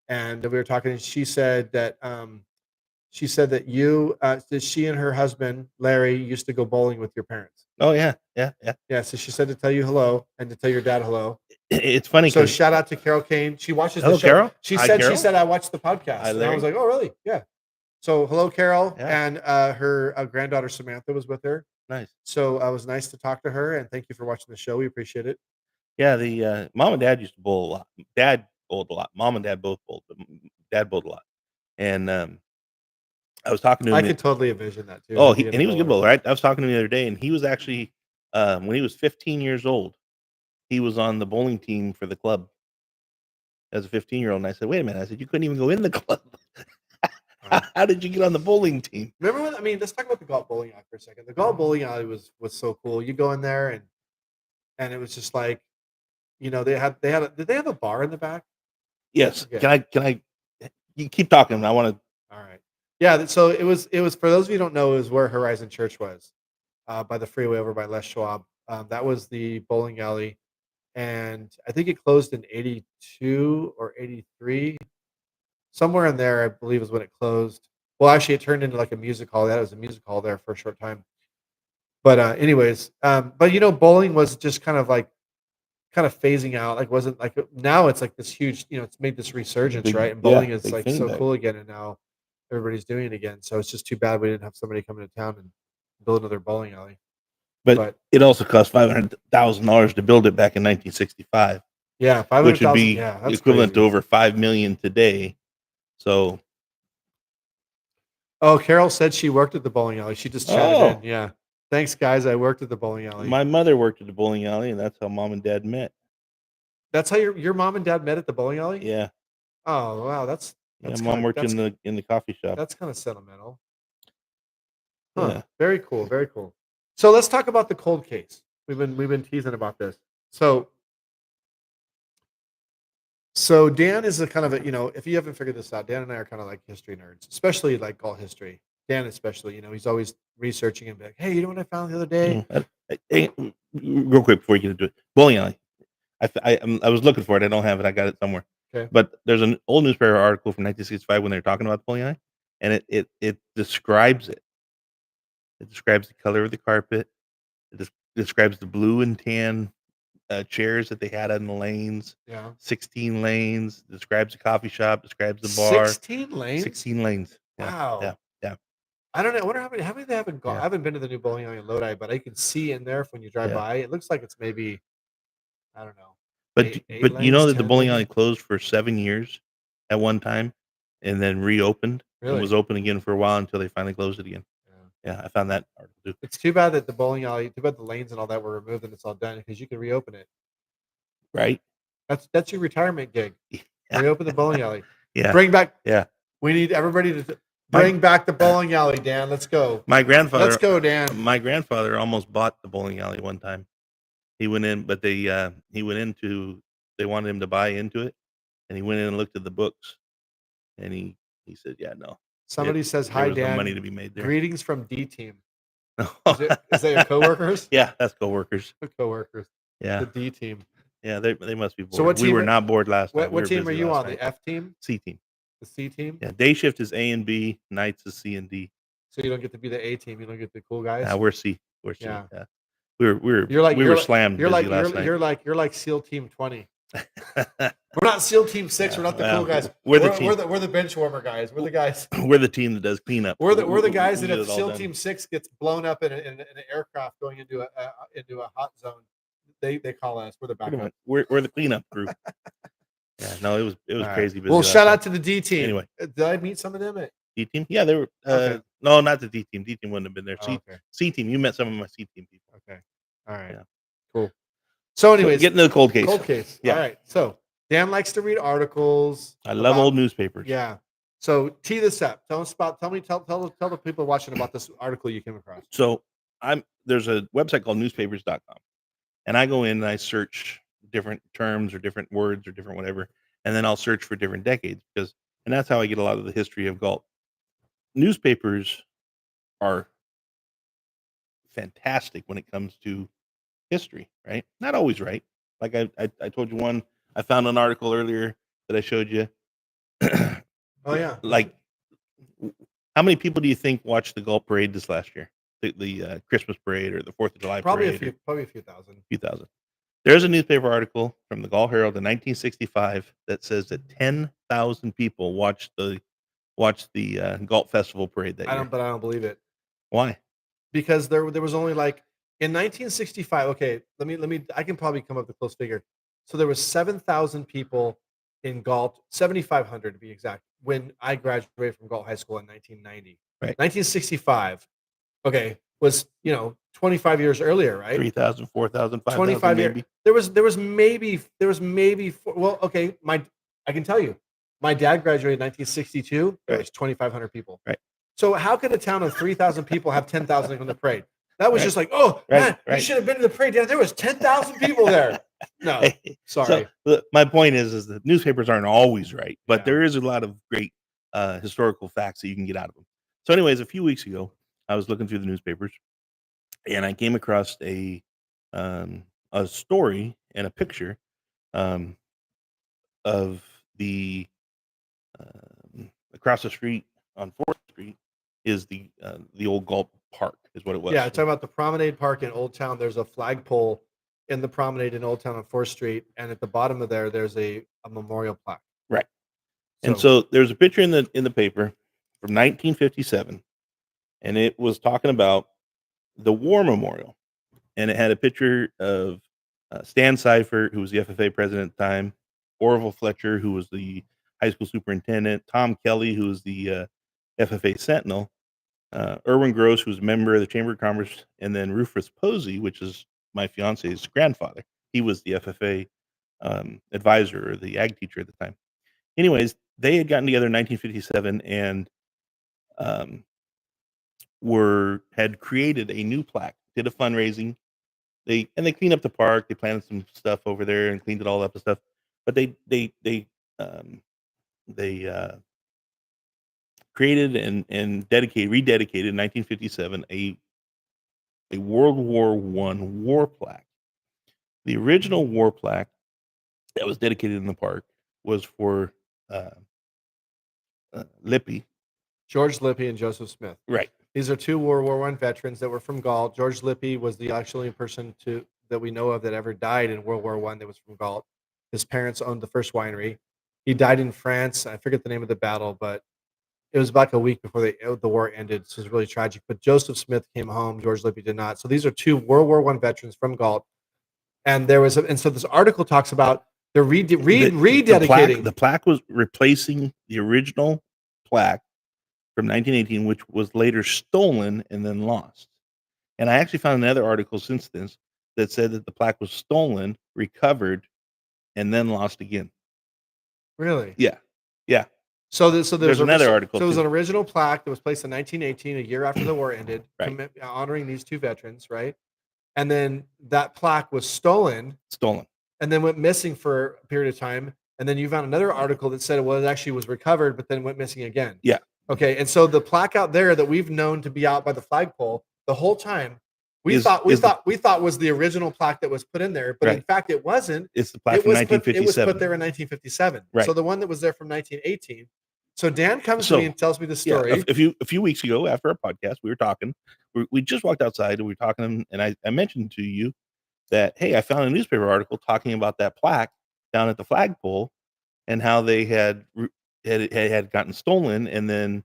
and we were talking. And she said that that she and her husband Larry used to go bowling with your parents. Oh yeah. So she said to tell you hello and to tell your dad hello. It's funny. So shout out to Carol Kane. She watches hello, the show. Carol. She Hi, said Carol. she said I watched the podcast. Hi, and I was like, oh really? Yeah. So hello, Carol, and her granddaughter Samantha was with her. Nice. So it was nice to talk to her, and thank you for watching the show. We appreciate it. Yeah, the mom and dad used to bowl a lot. Dad bowled a lot. Mom and dad both bowled, but dad bowled a lot. And I was talking to him. I could totally envision that too. Oh, he was a good bowler, right? I was talking to him the other day, and he was actually when he was 15 years old, he was on the bowling team for the club as a 15-year-old. And I said, wait a minute. I said, you couldn't even go in the club. How did you get on the bowling team? Remember when? I mean, let's talk about the Galt bowling alley for a second. The Galt bowling alley was so cool. You go in there and it was just like, you know, did they have a bar in the back? Yes. forget. Can I? You keep talking. I want to. All right. Yeah. So it was for those of you who don't know, it was where Horizon Church was, by the freeway over by Les Schwab. That was the bowling alley, and I think it closed in '82 or '83, somewhere in there. I believe is when it closed. Well, actually, it turned into like a music hall. That was a music hall there for a short time. But anyways, but you know, bowling was just kind of phasing out. Like, wasn't like now it's like this huge. You know, it's made this resurgence, right? And bowling is big like thing so back. cool again, and now everybody's doing it again. So it's just too bad we didn't have somebody coming to town and build another bowling alley. But But it also cost $500,000 to build it back in 1965, yeah, five which hundred would thousand. be Yeah, that's equivalent to crazy. over $5 million today. So, Oh, Carol said she worked at the bowling alley. She just chatted in. oh, Yeah. Thanks, guys. I worked at the bowling alley. my mother worked at the bowling alley, and that's how mom and dad met. That's how your mom and dad met at the bowling alley? Yeah, Oh, wow. yeah. That's Mom kind of worked in the coffee shop. that's kind of sentimental. Huh. Yeah. Very cool. Very cool. So let's talk about the cold case. We've been teasing about this. So Dan is a kind of a, you know, if you haven't figured this out, Dan and I are kind of like history nerds, especially like all history. Dan especially, you know, he's always researching and be like, hey, you know what I found the other day? Hey, real quick before you get into it, bowling alley. I was looking for it. I don't have it. I got it somewhere. Okay. But there's an old newspaper article from 1965 when they're talking about the bowling alley, and it describes it. It describes the color of the carpet. It describes the blue and tan chairs that they had on the lanes. Yeah. 16 lanes. Describes the coffee shop. Describes the bar. 16 lanes? 16 lanes. Yeah, Wow. yeah. I don't know. I wonder how many they have in Yeah. I haven't been to the new bowling alley in Lodi, but I can see in there when you drive Yeah. by. It looks like it's maybe, I don't know, But eight you know lanes, that the 10 bowling alley maybe? closed for 7 years at one time, and then reopened and Really? was open again for a while until they finally closed it again. Yeah. Yeah, I found that article too. It's too bad that the bowling alley, too bad the lanes and all that were removed and it's all done because you can reopen it. Right? That's your retirement gig. Yeah. Reopen the bowling alley. Yeah. Bring back. Yeah. We need everybody to My- bring back the bowling alley, Dan. Let's go. My grandfather Let's go, Dan. my grandfather almost bought the bowling alley one time. He went in, but he went into they wanted him to buy into it, and he went in and looked at the books, and he said, "Yeah, no. Somebody says There hi, was no Dan. money to be made there." Greetings from D team. Is that your coworkers? Yeah, that's coworkers. Coworkers. Yeah. The D team. Yeah, they must be bored. So what We team were are- not bored last night. What We team are busy you last on? night. The F team? C team. The C team? Yeah, day shift is A and B, nights is C and D. So you don't get to be the A team. You don't get the cool guys. We're C. We're C. Yeah. Yeah. We You're were slammed You're busy like last night. you're like SEAL Team 20. We're not SEAL Team 6. Yeah, we're not the well, cool guys. we're the team. We're the bench warmer guys. We're the guys. We're the team that does cleanup. We're the guys We that get if it all SEAL done. Team 6 gets blown up in an aircraft going into a hot zone, they call us. We're the Pretty backup. much. We're the cleanup group. Yeah, no, it was All right. crazy busy. Well, last shout night. out to the D team. Anyway. Did I meet some of them at? D team? Yeah, they were. Okay. No, not the D team. D team wouldn't have been there. Oh, okay. C team. You met some of my C team people. Okay. All right. Yeah. Cool. So, anyways, getting to the cold case. Cold case. Yeah. All right. So Dan likes to read articles. I love old newspapers. Yeah. So tee this up. Tell the people watching about this article you came across. So there's a website called newspapers.com, and I go in and I search different terms or different words or different whatever, and then I'll search for different decades and that's how I get a lot of the history of Galt. Newspapers are fantastic when it comes to history, right? Not always right. Like I told you one, I found an article earlier that I showed you. Oh yeah. Like, how many people do you think watched the Galt Parade this last year? The Christmas parade or the 4th of July Probably parade? Probably a few thousand. Few thousand. There's a newspaper article from the Galt Herald in 1965 that says that 10,000 people watched the Galt Festival parade that year. But I don't believe it. Why? Because there was only like in 1965. Okay, let me. I can probably come up with a close figure. So there was 7,000 people in Galt, 7,500 to be exact, when I graduated from Galt High School in 1990. Right. 1965. Okay, was 25 years earlier, right? 3,000, 4,000, 5,000 25 maybe. years. There was maybe well, okay, I can tell you. My dad graduated in 1962. There Right. was 2,500 people. Right. So how could a town of 3,000 people have 10,000 on the parade? That was Right. just like, oh, Right, man, you right. should have been to the parade. Yeah, there was 10,000 people there. No, Hey, sorry. So my point is that newspapers aren't always right, but Yeah. there is a lot of great historical facts that you can get out of them. So, anyways, a few weeks ago, I was looking through the newspapers, and I came across a story and a picture um, of the across the street on 4th Street is the old Gulp Park is what it was. Yeah, talking about the Promenade Park in Old Town. There's a flagpole in the Promenade in Old Town on 4th Street, and at the bottom of there's a memorial plaque. Right. And so there's a picture in the paper from 1957, and it was talking about the war memorial, and it had a picture of Stan Seifert, who was the FFA president at the time, Orville Fletcher, who was the high school superintendent, Tom Kelly, who was the FFA sentinel, Irwin Gross, who was a member of the Chamber of Commerce, and then Rufus Posey, which is my fiance's grandfather. He was the FFA advisor or the ag teacher at the time. Anyways, they had gotten together in 1957 and had created a new plaque, did a fundraising. They cleaned up the park. They planted some stuff over there and cleaned it all up and stuff. But they created and rededicated in 1957 a World War I war plaque. The original war plaque that was dedicated in the park was for Lippy. George Lippy and Joseph Smith. Right. These are two World War I veterans that were from Galt. George Lippy was the only person that we know of that ever died in World War I that was from Galt. His parents owned the first winery. He died in France. I forget the name of the battle, but it was about a week before the war ended. So it was really tragic. But Joseph Smith came home. George Lippy did not. So these are two World War I veterans from Galt. And so this article talks about they're rededicating. The plaque was replacing the original plaque from 1918, which was later stolen and then lost. And I actually found another article since then that said that the plaque was stolen, recovered, and then lost again. Really? Yeah. Yeah. So there's another article. So it was an original plaque that was placed in 1918, a year after the war ended, right. Honoring these two veterans, right? And then that plaque was stolen, and then went missing for a period of time. And then you found another article that said it actually was recovered, but then went missing again. Yeah. Okay. And so the plaque out there that we've known to be out by the flagpole the whole time, we thought was the original plaque that was put in there, but in fact it wasn't. It's the plaque from 1957. It was put there in 1957. Right. So the one that was there from 1918. So Dan comes to me and tells me the story. Yeah, a few weeks ago after our podcast, we were talking. We just walked outside and we were talking, and I mentioned to you that, hey, I found a newspaper article talking about that plaque down at the flagpole and how they had gotten stolen, and then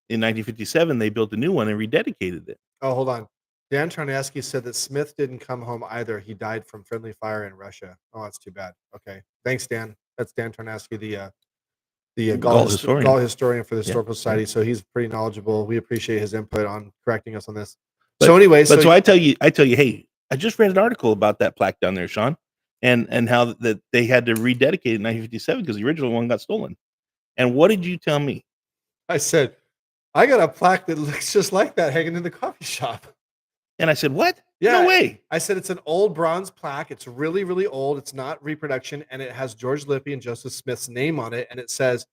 in 1957 they built a new one and rededicated it. Oh, hold on. Dan Tarnaski said that Smith didn't come home either. He died from friendly fire in Russia. Oh, that's too bad. Okay, thanks, Dan. That's Dan Tarnaski, the Galt historian for the Historical Society. So he's pretty knowledgeable. We appreciate his input on correcting us on this. So I tell you, hey, I just read an article about that plaque down there, Sean, and how that they had to rededicate it in 1957 because the original one got stolen. And what did you tell me? I said, I got a plaque that looks just like that hanging in the coffee shop. And I said, what? Yeah, no way. I said, it's an old bronze plaque. It's really, really old. It's not reproduction. And it has George Lippy and Joseph Smith's name on it. And it says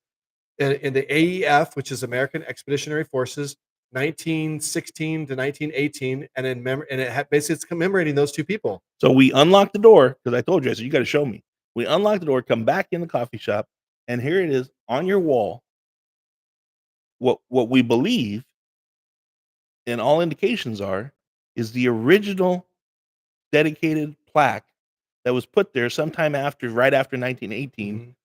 in the AEF, which is American Expeditionary Forces, 1916 to 1918. And basically it's commemorating those two people. So we unlocked the door because I told you, I said, you got to show me. We unlocked the door, come back in the coffee shop, and here it is on your wall. What we believe, and all indications are, is the original dedicated plaque that was put there sometime right after 1918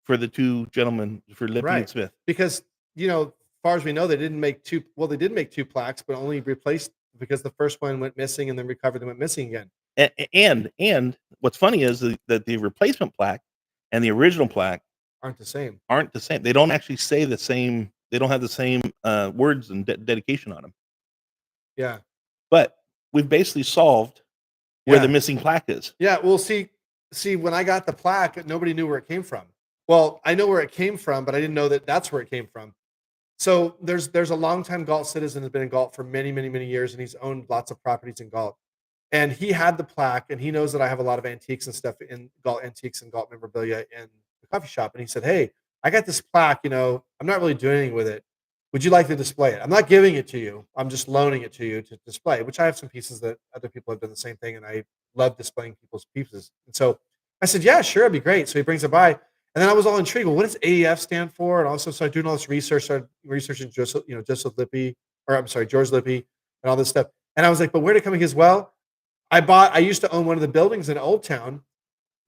for the two gentlemen, for Lippy and Smith. Because, as far as we know, they didn't make two. Well, they did make two plaques, but only replaced because the first one went missing and then recovered and went missing again. And what's funny is that the replacement plaque and the original plaque aren't the same. They don't actually say the same. They don't have the same words and dedication on them. Yeah. But we've basically solved where the missing plaque is. Yeah. Well, see, when I got the plaque, nobody knew where it came from. Well, I know where it came from, but I didn't know that that's where it came from. So there's a longtime Galt citizen who's been in Galt for many, many, many years, and he's owned lots of properties in Galt. And he had the plaque, and he knows that I have a lot of antiques and stuff in Galt antiques and Galt memorabilia in the coffee shop. And he said, "Hey, I got this plaque. I'm not really doing anything with it. Would you like to display it? I'm not giving it to you. I'm just loaning it to you to display." Which I have some pieces that other people have done the same thing, and I love displaying people's pieces. And so I said, "Yeah, sure, it'd be great." So he brings it by, and then I was all intrigued. Well, what does AEF stand for? And also started doing all this research, started researching Joseph Lippy, or I'm sorry, George Lippy, and all this stuff. And I was like, "But where did it come in?" As well, I used to own one of the buildings in Old Town.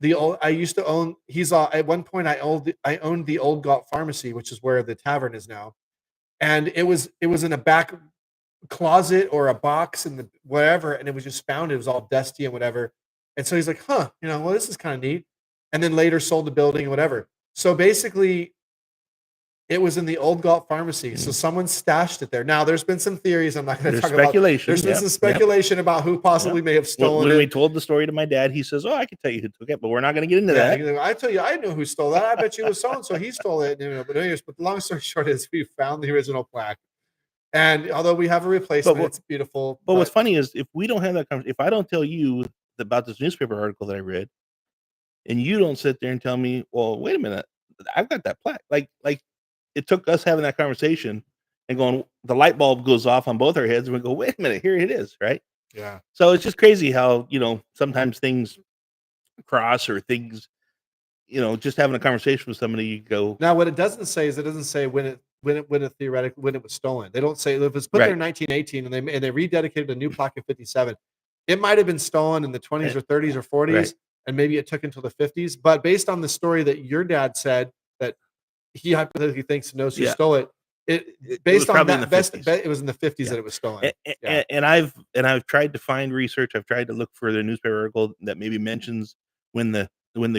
The old I used to own he's At one point I owned the old Galt Pharmacy, which is where the tavern is now. And it was in a back closet or a box in the whatever, and it was just found. It was all dusty and whatever. And so he's like, "Huh, well, this is kind of neat." And then later sold the building and whatever. So basically, it was in the old Galt Pharmacy, so Mm. someone stashed it there. Now, there's been some theories I'm not gonna There's talk about. speculation. There's been some Yep. speculation about who Yep. possibly may have When, stolen when we it. told the story to my dad, he says, "Oh, I can tell you who took it, but we're not going to get into Yeah, that." I tell you, I know who stole that. I bet you it was so and so. He stole it. But anyways, but the long story short is we found the original plaque, and although we have a But replacement, what, it's beautiful. but what's But funny is if we don't have that conversation, if I don't tell you about this newspaper article that I read, and you don't sit there and tell me, "Well, wait a minute, I've got that plaque." Like it took us having that conversation and going, the light bulb goes off on both our heads, and we go, "Wait a minute, here it is," right? yeah. So it's just crazy how sometimes things cross or things. Just having a conversation with somebody, you go, Now, what it doesn't say is it doesn't say when it was stolen. They don't say if it's put there right, in 1918 and they rededicated a new plaque in 57. It might have been stolen in the 20s eh, or 30s or right, 40s, and maybe it took until the 50s. But based on the story that your dad said that he hypothetically thinks knows who yeah. stole it, It was based on probably in the that best 50s. bet it was in the 50s Yeah. that it was stolen. And, Yeah, and I've tried to find research. I've tried to look for the newspaper article that maybe mentions when the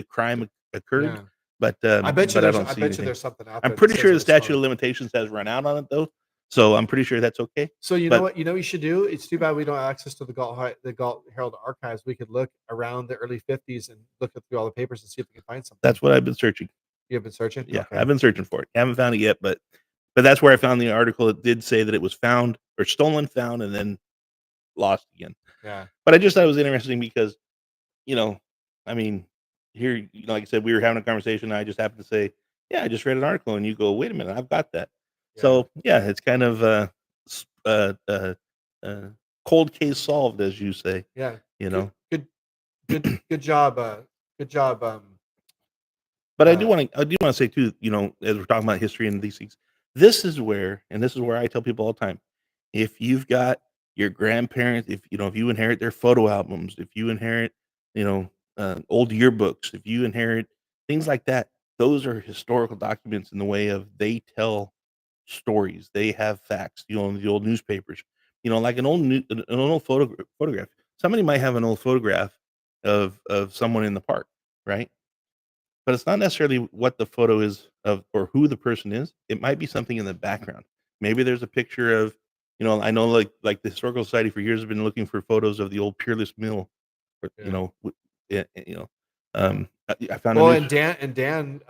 crime occurred, yeah. but I don't I see bet you anything. there's something out I'm there that pretty says sure it the was statute stolen. of limitations has run out on it though, so I'm pretty sure that's okay. So you know But what? You know what you should do? It's too bad we don't have access to the Galt Herald archives. We could look around the early 50s and look through all the papers and see if we can find something. that's what I've been searching. You have been searching? Yeah, Okay. I've been searching for it. Haven't found it yet, but that's where I found the article. It did say that it was found or stolen, found, and then lost again. Yeah. But I just thought it was interesting because you know, I mean, here, like I said, we were having a conversation. I just happened to say, "Yeah, I just read an article," and you go, "Wait a minute, I've got that." Yeah. So yeah, it's kind of s- uh, uh, uh, cold case solved, as you say. Yeah. You Good know, good good job. Good job. but Uh I do want to say too. As we're talking about history and these things, this is where I tell people all the time: if you've got your grandparents, if you inherit their photo albums, if you inherit, you know, old yearbooks, if you inherit things like that, those are historical documents in the way of they tell stories. They have facts. The old newspapers. Like an old photograph. Somebody might have an old photograph of someone in the park, right? But it's not necessarily what the photo is of or who the person is. It might be something in the background. Maybe there's a picture of, I know like the Historical Society for years have been looking for photos of the old Peerless Mill, or, yeah. I found a Well, news. and Dan,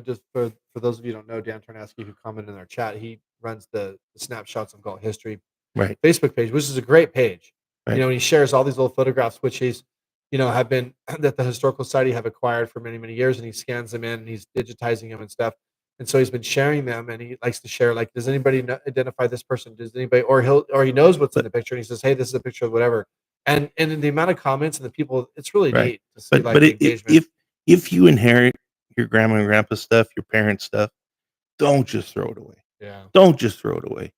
just for those of you who don't know, Dan Tarnaski, who commented in our chat, he runs the snapshots of Galt history Right, Facebook page, which is a great page. right, And he shares all these old photographs, which have been that the Historical Society have acquired for many, many years, and he scans them in and he's digitizing them and stuff. And so he's been sharing them, and he likes to share, like, does anybody identify this person? Does anybody, or he knows what's in but the picture, and he says, hey, this is a picture of whatever. And in the amount of comments and the people, it's really right, neat to see but like but the it, engagement. if you inherit your grandma and grandpa stuff, your parents' stuff, don't just throw it away. Yeah, Don't just throw it away.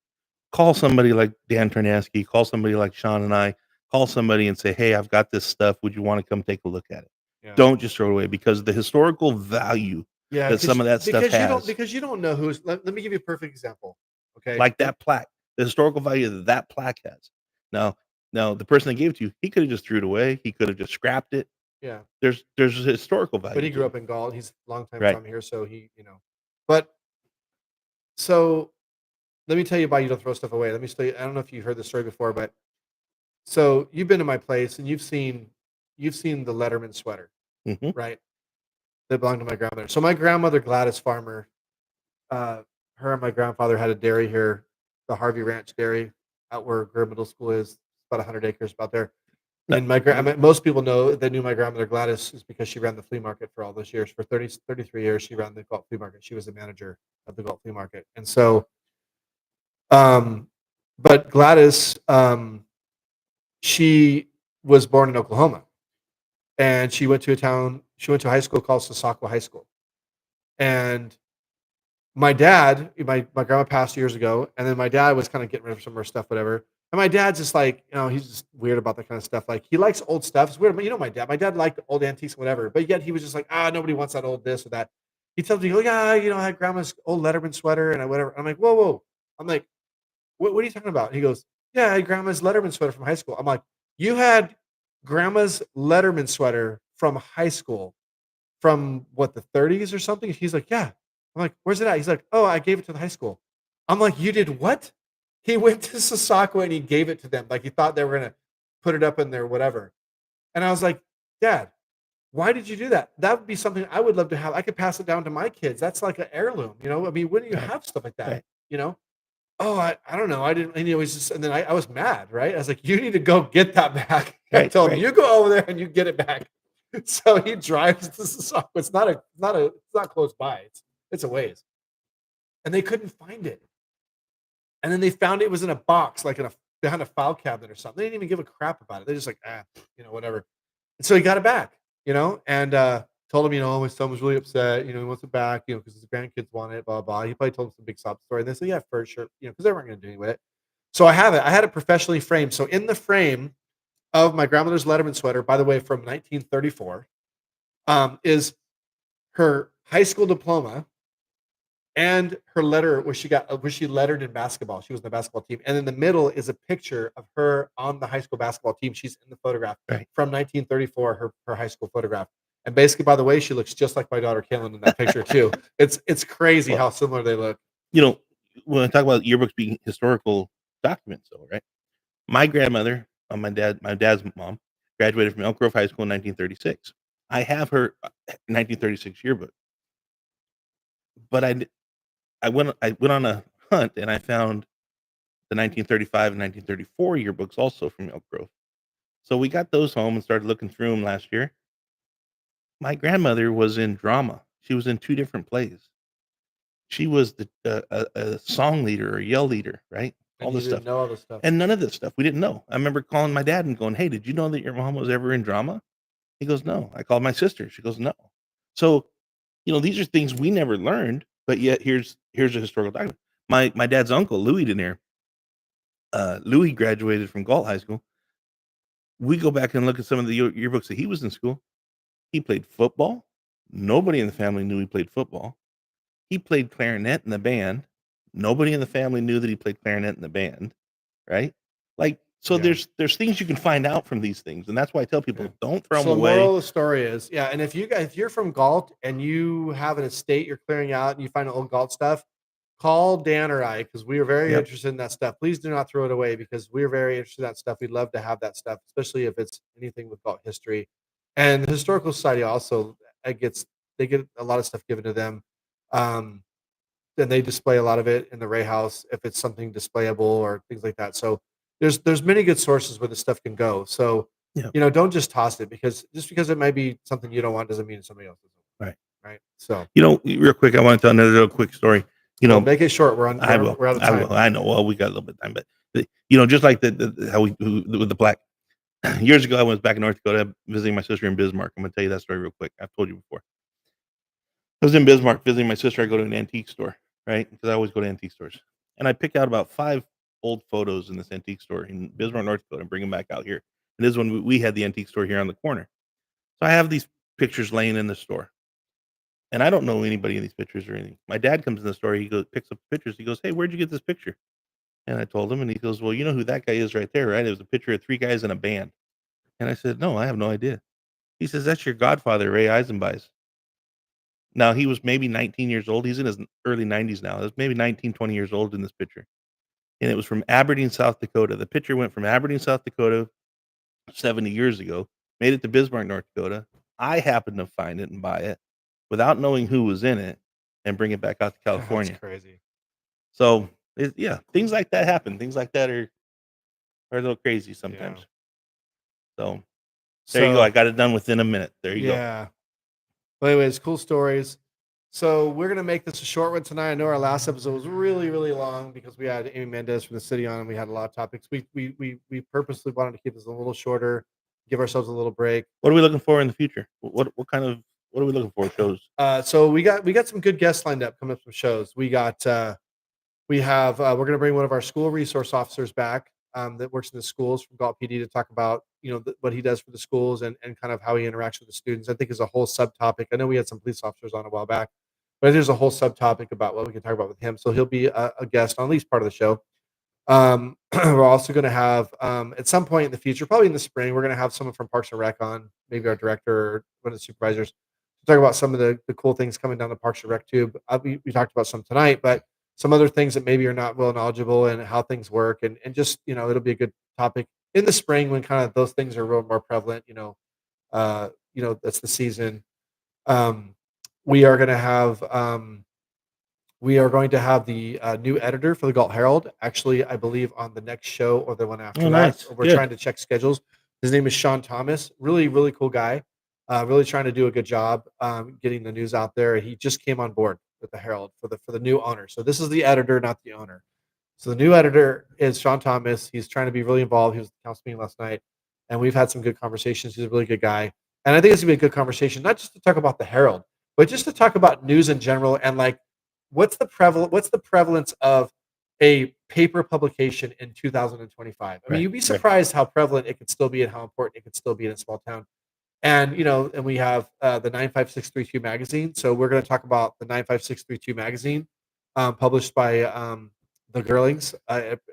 Call somebody like Dan Tarnaski, call somebody like Sean and I, call somebody and say, "Hey, I've got this stuff. Would you want to come take a look at it?" yeah. Don't just throw it away because the historical value Yeah, that some of that stuff has, because you don't know who's. Let me give you a perfect example. Okay, like that plaque, the historical value that that plaque has. Now, now the person that gave it to you, he could have just threw it away. He could have just scrapped it. yeah, There's historical but value he to grew it. up in Galt. He's a long time Right. from here, so But so let me tell you why you don't throw stuff away. Let me tell you. I don't know if you've heard this story before, but so you've been to my place and you've seen the Letterman sweater, Hmm. right? They belong to my grandmother. So my grandmother Gladys Farmer, her and my grandfather had a dairy here, the Harvey Ranch Dairy, out where Greer Middle School is. About 100 acres about there. No, And I mean, most people know they knew my grandmother Gladys is because she ran the flea market for all those years. For 33 years, she ran the Galt Flea Market. She was the manager of the Galt Flea Market. And so, um, but Gladys, she was born in Oklahoma, and she went to a high school called Sasakwa High School. And my dad, my grandma passed years ago, and then my dad was kind of getting rid of some of her stuff, whatever. And my dad's just like, he's just weird about that kind of stuff. Like he likes old stuff. It's weird, but my dad liked old antiques, whatever. But yet he was just like, nobody wants that old this or that. He tells me, yeah, I had grandma's old Letterman sweater and I whatever. I'm like, whoa, whoa. I'm like, what are you talking about? And he goes, yeah, I had grandma's Letterman sweater from high school. I'm like, you had grandma's Letterman sweater from high school from what, the 30s or something? He's like, yeah. I'm like, where's it at? He's like, oh, I gave it to the high school. I'm like, you did what? He went to Sasakwa and he gave it to them. Like he thought they were going to put it up in there, whatever. And I was like, Dad, why did you do that? That would be something I would love to have. I could pass it down to my kids. That's like an heirloom, I mean, when do you right, have stuff like that? right. Oh, I don't know. I didn't, and it was just, and then I was mad, right? I was like, you need to go get that back. I Right, told him, right. you go over there and you get it back. So he drives to Sasakwa. It's not close by. It's a ways. And they couldn't find it. And then they found it was in a box, like behind a file cabinet or something. They didn't even give a crap about it. They're just like, whatever. And so he got it back, and told him, my son was really upset, he wants it back, because his grandkids want it, blah, blah. He probably told him some big sob story. And they said, yeah, for sure, because they weren't going to do anything with it. So I have it. I had it professionally framed. So in the frame of my grandmother's Letterman sweater, by the way, from 1934, is her high school diploma and her letter where she lettered in basketball. She was in the basketball team. And in the middle is a picture of her on the high school basketball team. She's in the photograph Right. from 1934, her high school photograph. And basically, by the way, she looks just like my daughter Kaylin in that picture too. It's crazy Well, how similar they look. When I talk about yearbooks being historical documents, though, right? My grandmother, my dad's mom, graduated from Elk Grove High School in 1936. I have her 1936 yearbook, but I went on a hunt and I found the 1935 and 1934 yearbooks also from Elk Grove. So we got those home and started looking through them last year. My grandmother was in drama. She was in 2 different plays. She was a song leader or yell leader, right? And All you this didn't stuff. know all this stuff. And none of this stuff we didn't know. I remember calling my dad and going, "Hey, did you know that your mom was ever in drama?" He goes, "No." I called my sister. She goes, "No." So, these are things we never learned, but yet here's a historical document. My dad's uncle, Louis Denier, Louis graduated from Galt High School. We go back and look at some of the yearbooks that he was in school. He played football. Nobody in the family knew he played football. He played clarinet in the band. Nobody in the family knew that he played clarinet in the band, right? Like, so Yeah. there's things you can find out from these things, and that's why I tell people, Yeah. don't throw So them the away. moral of the story is, and if you're from Galt and you have an estate you're clearing out and you find old Galt stuff, call Dan or I because we are very Yep. interested in that stuff. Please do not throw it away because we are very interested in that stuff. We'd love to have that stuff, especially if it's anything with Galt history. And the historical society also they get a lot of stuff given to them. Um, and they display a lot of it in the Ray House if it's something displayable or things like that. So there's many good sources where this stuff can go. So Yeah. don't just toss it because it might be something you don't want doesn't mean somebody else doesn't. Right. Right. So Real quick, I want to tell another little quick story. well, make it short. We're I will. we're out of I time. will. I know. Well, we got a little bit of time, but just like how with the black. Years ago, I was back in North Dakota visiting my sister in Bismarck. I'm gonna tell you that story real quick. I've told you before. I was in Bismarck visiting my sister. I go to an antique store, right? Because I always go to antique stores, and I pick out about 5 old photos in this antique store in Bismarck, North Dakota, and bring them back out here. And this is when we had the antique store here on the corner. So I have these pictures laying in the store, and I don't know anybody in these pictures or anything. My dad comes in the store. He goes, picks up the pictures. He goes, "Hey, where'd you get this picture?" And I told him, and he goes, "Well, you know who that guy is right there, right? It was a picture of 3 guys in a band." And I said, "No, I have no idea." He says, "That's your godfather, Ray Eisenbeis." Now, he was maybe 19 years old. He's in his early 90s now. He was maybe 19, 20 years old in this picture. And it was from Aberdeen, South Dakota. The picture went from Aberdeen, South Dakota 70 years ago, made it to Bismarck, North Dakota. I happened to find it and buy it. without knowing who was in it and bring it back out to California. That's crazy. So things like that happen. Things like that are a little crazy sometimes. So there you go. I got it done within a minute. There you go. Yeah. But anyways, cool stories. So we're gonna make this a short one tonight. I know our last episode was really, really long because we had Amy Mendez from the city on, and we had a lot of topics. We purposely wanted to keep this a little shorter, give ourselves a little break. What are we looking for in the future? What are we looking for shows? So we got some good guests lined up coming up, some shows. We're gonna bring one of our school resource officers back that works in the schools from Galt PD to talk about what he does for the schools and kind of how he interacts with the students. I think is a whole subtopic. I know we had some police officers on a while back, but there's a whole subtopic about what we can talk about with him. So he'll be a guest on at least part of the show. We're also going to have at some point in the future, probably in the spring, we're going to have someone from Parks and Rec on, maybe our director or one of the supervisors, to talk about some of the cool things coming down the Parks and Rec tube. We talked about some tonight, but some other things that maybe are not well knowledgeable and how things work, and just it'll be a good topic in the spring when kind of those things are real more prevalent. That's the season. Um, we are going to have the new editor for the Galt Herald. Actually, I believe on the next show or the one after that. Nice. We're trying to check schedules. His name is Sean Thomas. Really, really cool guy. Really trying to do a good job getting the news out there. He just came on board with the Herald for the new owner. So this is the editor, not the owner. So the new editor is Sean Thomas. He's trying to be really involved. He was at the council meeting last night, and we've had some good conversations. He's a really good guy, and I think it's gonna be a good conversation, not just to talk about the Herald, but just to talk about news in general and like what's the prevalence of a paper publication in 2025. I mean, you'd be surprised how prevalent it could still be and how important it could still be in a small town. And and we have the 95632 magazine. So we're going to talk about the 95632 magazine, published by the Girlings,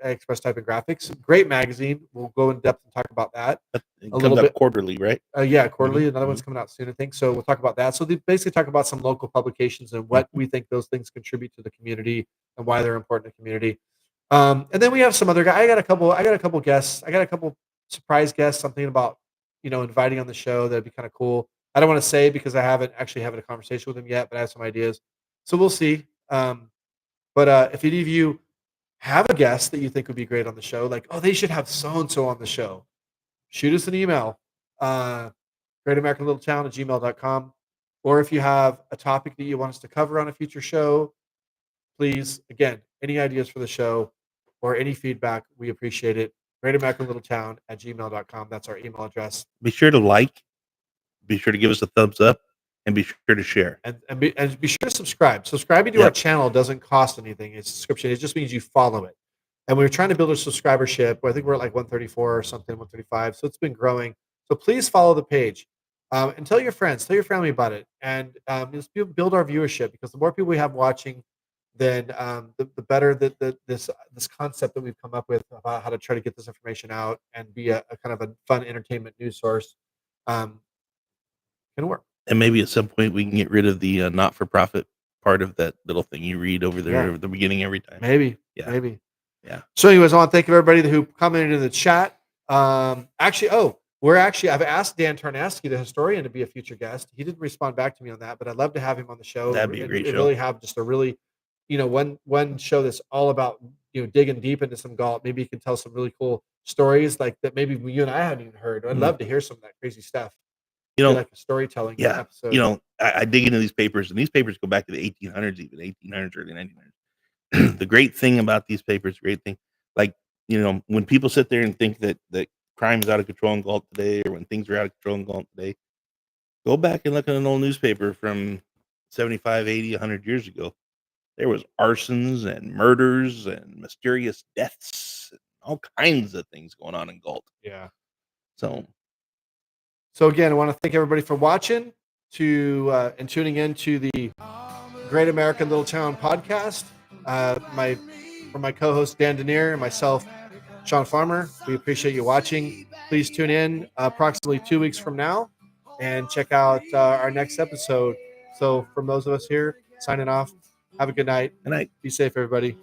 Express Type and Graphics. Great magazine. We'll go in depth and talk about that. It comes up quarterly, right? Yeah, quarterly. Another one's coming out soon, I think. So we'll talk about that. So they basically talk about some local publications and what we think those things contribute to the community and why they're important to the community. And then we have some other guy. I got a couple guests. I got a couple surprise guests. Something about inviting on the show that'd be kind of cool. I don't want to say because I haven't actually having a conversation with them yet, but I have some ideas. So we'll see. But if any of you have a guest that you think would be great on the show, like, oh, they should have so-and-so on the show, shoot us an email, greatamericanlittletown@gmail.com. Or if you have a topic that you want us to cover on a future show, please, again, any ideas for the show or any feedback, we appreciate it. greatamericanlittletown@gmail.com. That's our email address. Be sure to like, be sure to give us a thumbs up, and be sure to share. And be sure to subscribe. Subscribing to our channel doesn't cost anything. It's a subscription. It just means you follow it. And we're trying to build a subscribership. I think we're at like 134 or something, 135. So it's been growing. So please follow the page. And tell your friends, tell your family about it. And just build our viewership, because the more people we have watching, then the better that this concept that we've come up with about how to try to get this information out and be a kind of a fun entertainment news source can work. And maybe at some point we can get rid of the not-for-profit part of that little thing you read over there at the beginning every time. Maybe. Yeah. So anyways, I want to thank everybody who commented in the chat. I've asked Dan Tarnaski, the historian, to be a future guest. He didn't respond back to me on that, but I'd love to have him on the show. That'd be a great show. Really have just a really, one show that's all about, digging deep into some Galt. Maybe he can tell some really cool stories like that maybe you and I haven't even heard. I'd love to hear some of that crazy stuff. Like a storytelling episode. I dig into these papers, and these papers go back to the 1800s, even 1800s, early 1900s. The great thing about these papers, like, when people sit there and think that crime's out of control in Galt today, or when things are out of control in Galt today, go back and look at an old newspaper from 75, 80, 100 years ago. There was arsons and murders and mysterious deaths and all kinds of things going on in Galt. Yeah. So again, I want to thank everybody for watching and tuning in to the Great American Little Town podcast. For my co-host Dan Denier and myself, Sean Farmer, we appreciate you watching. Please tune in approximately 2 weeks from now and check out our next episode. So from those of us here, signing off. Have a good night. Good night. Be safe, everybody.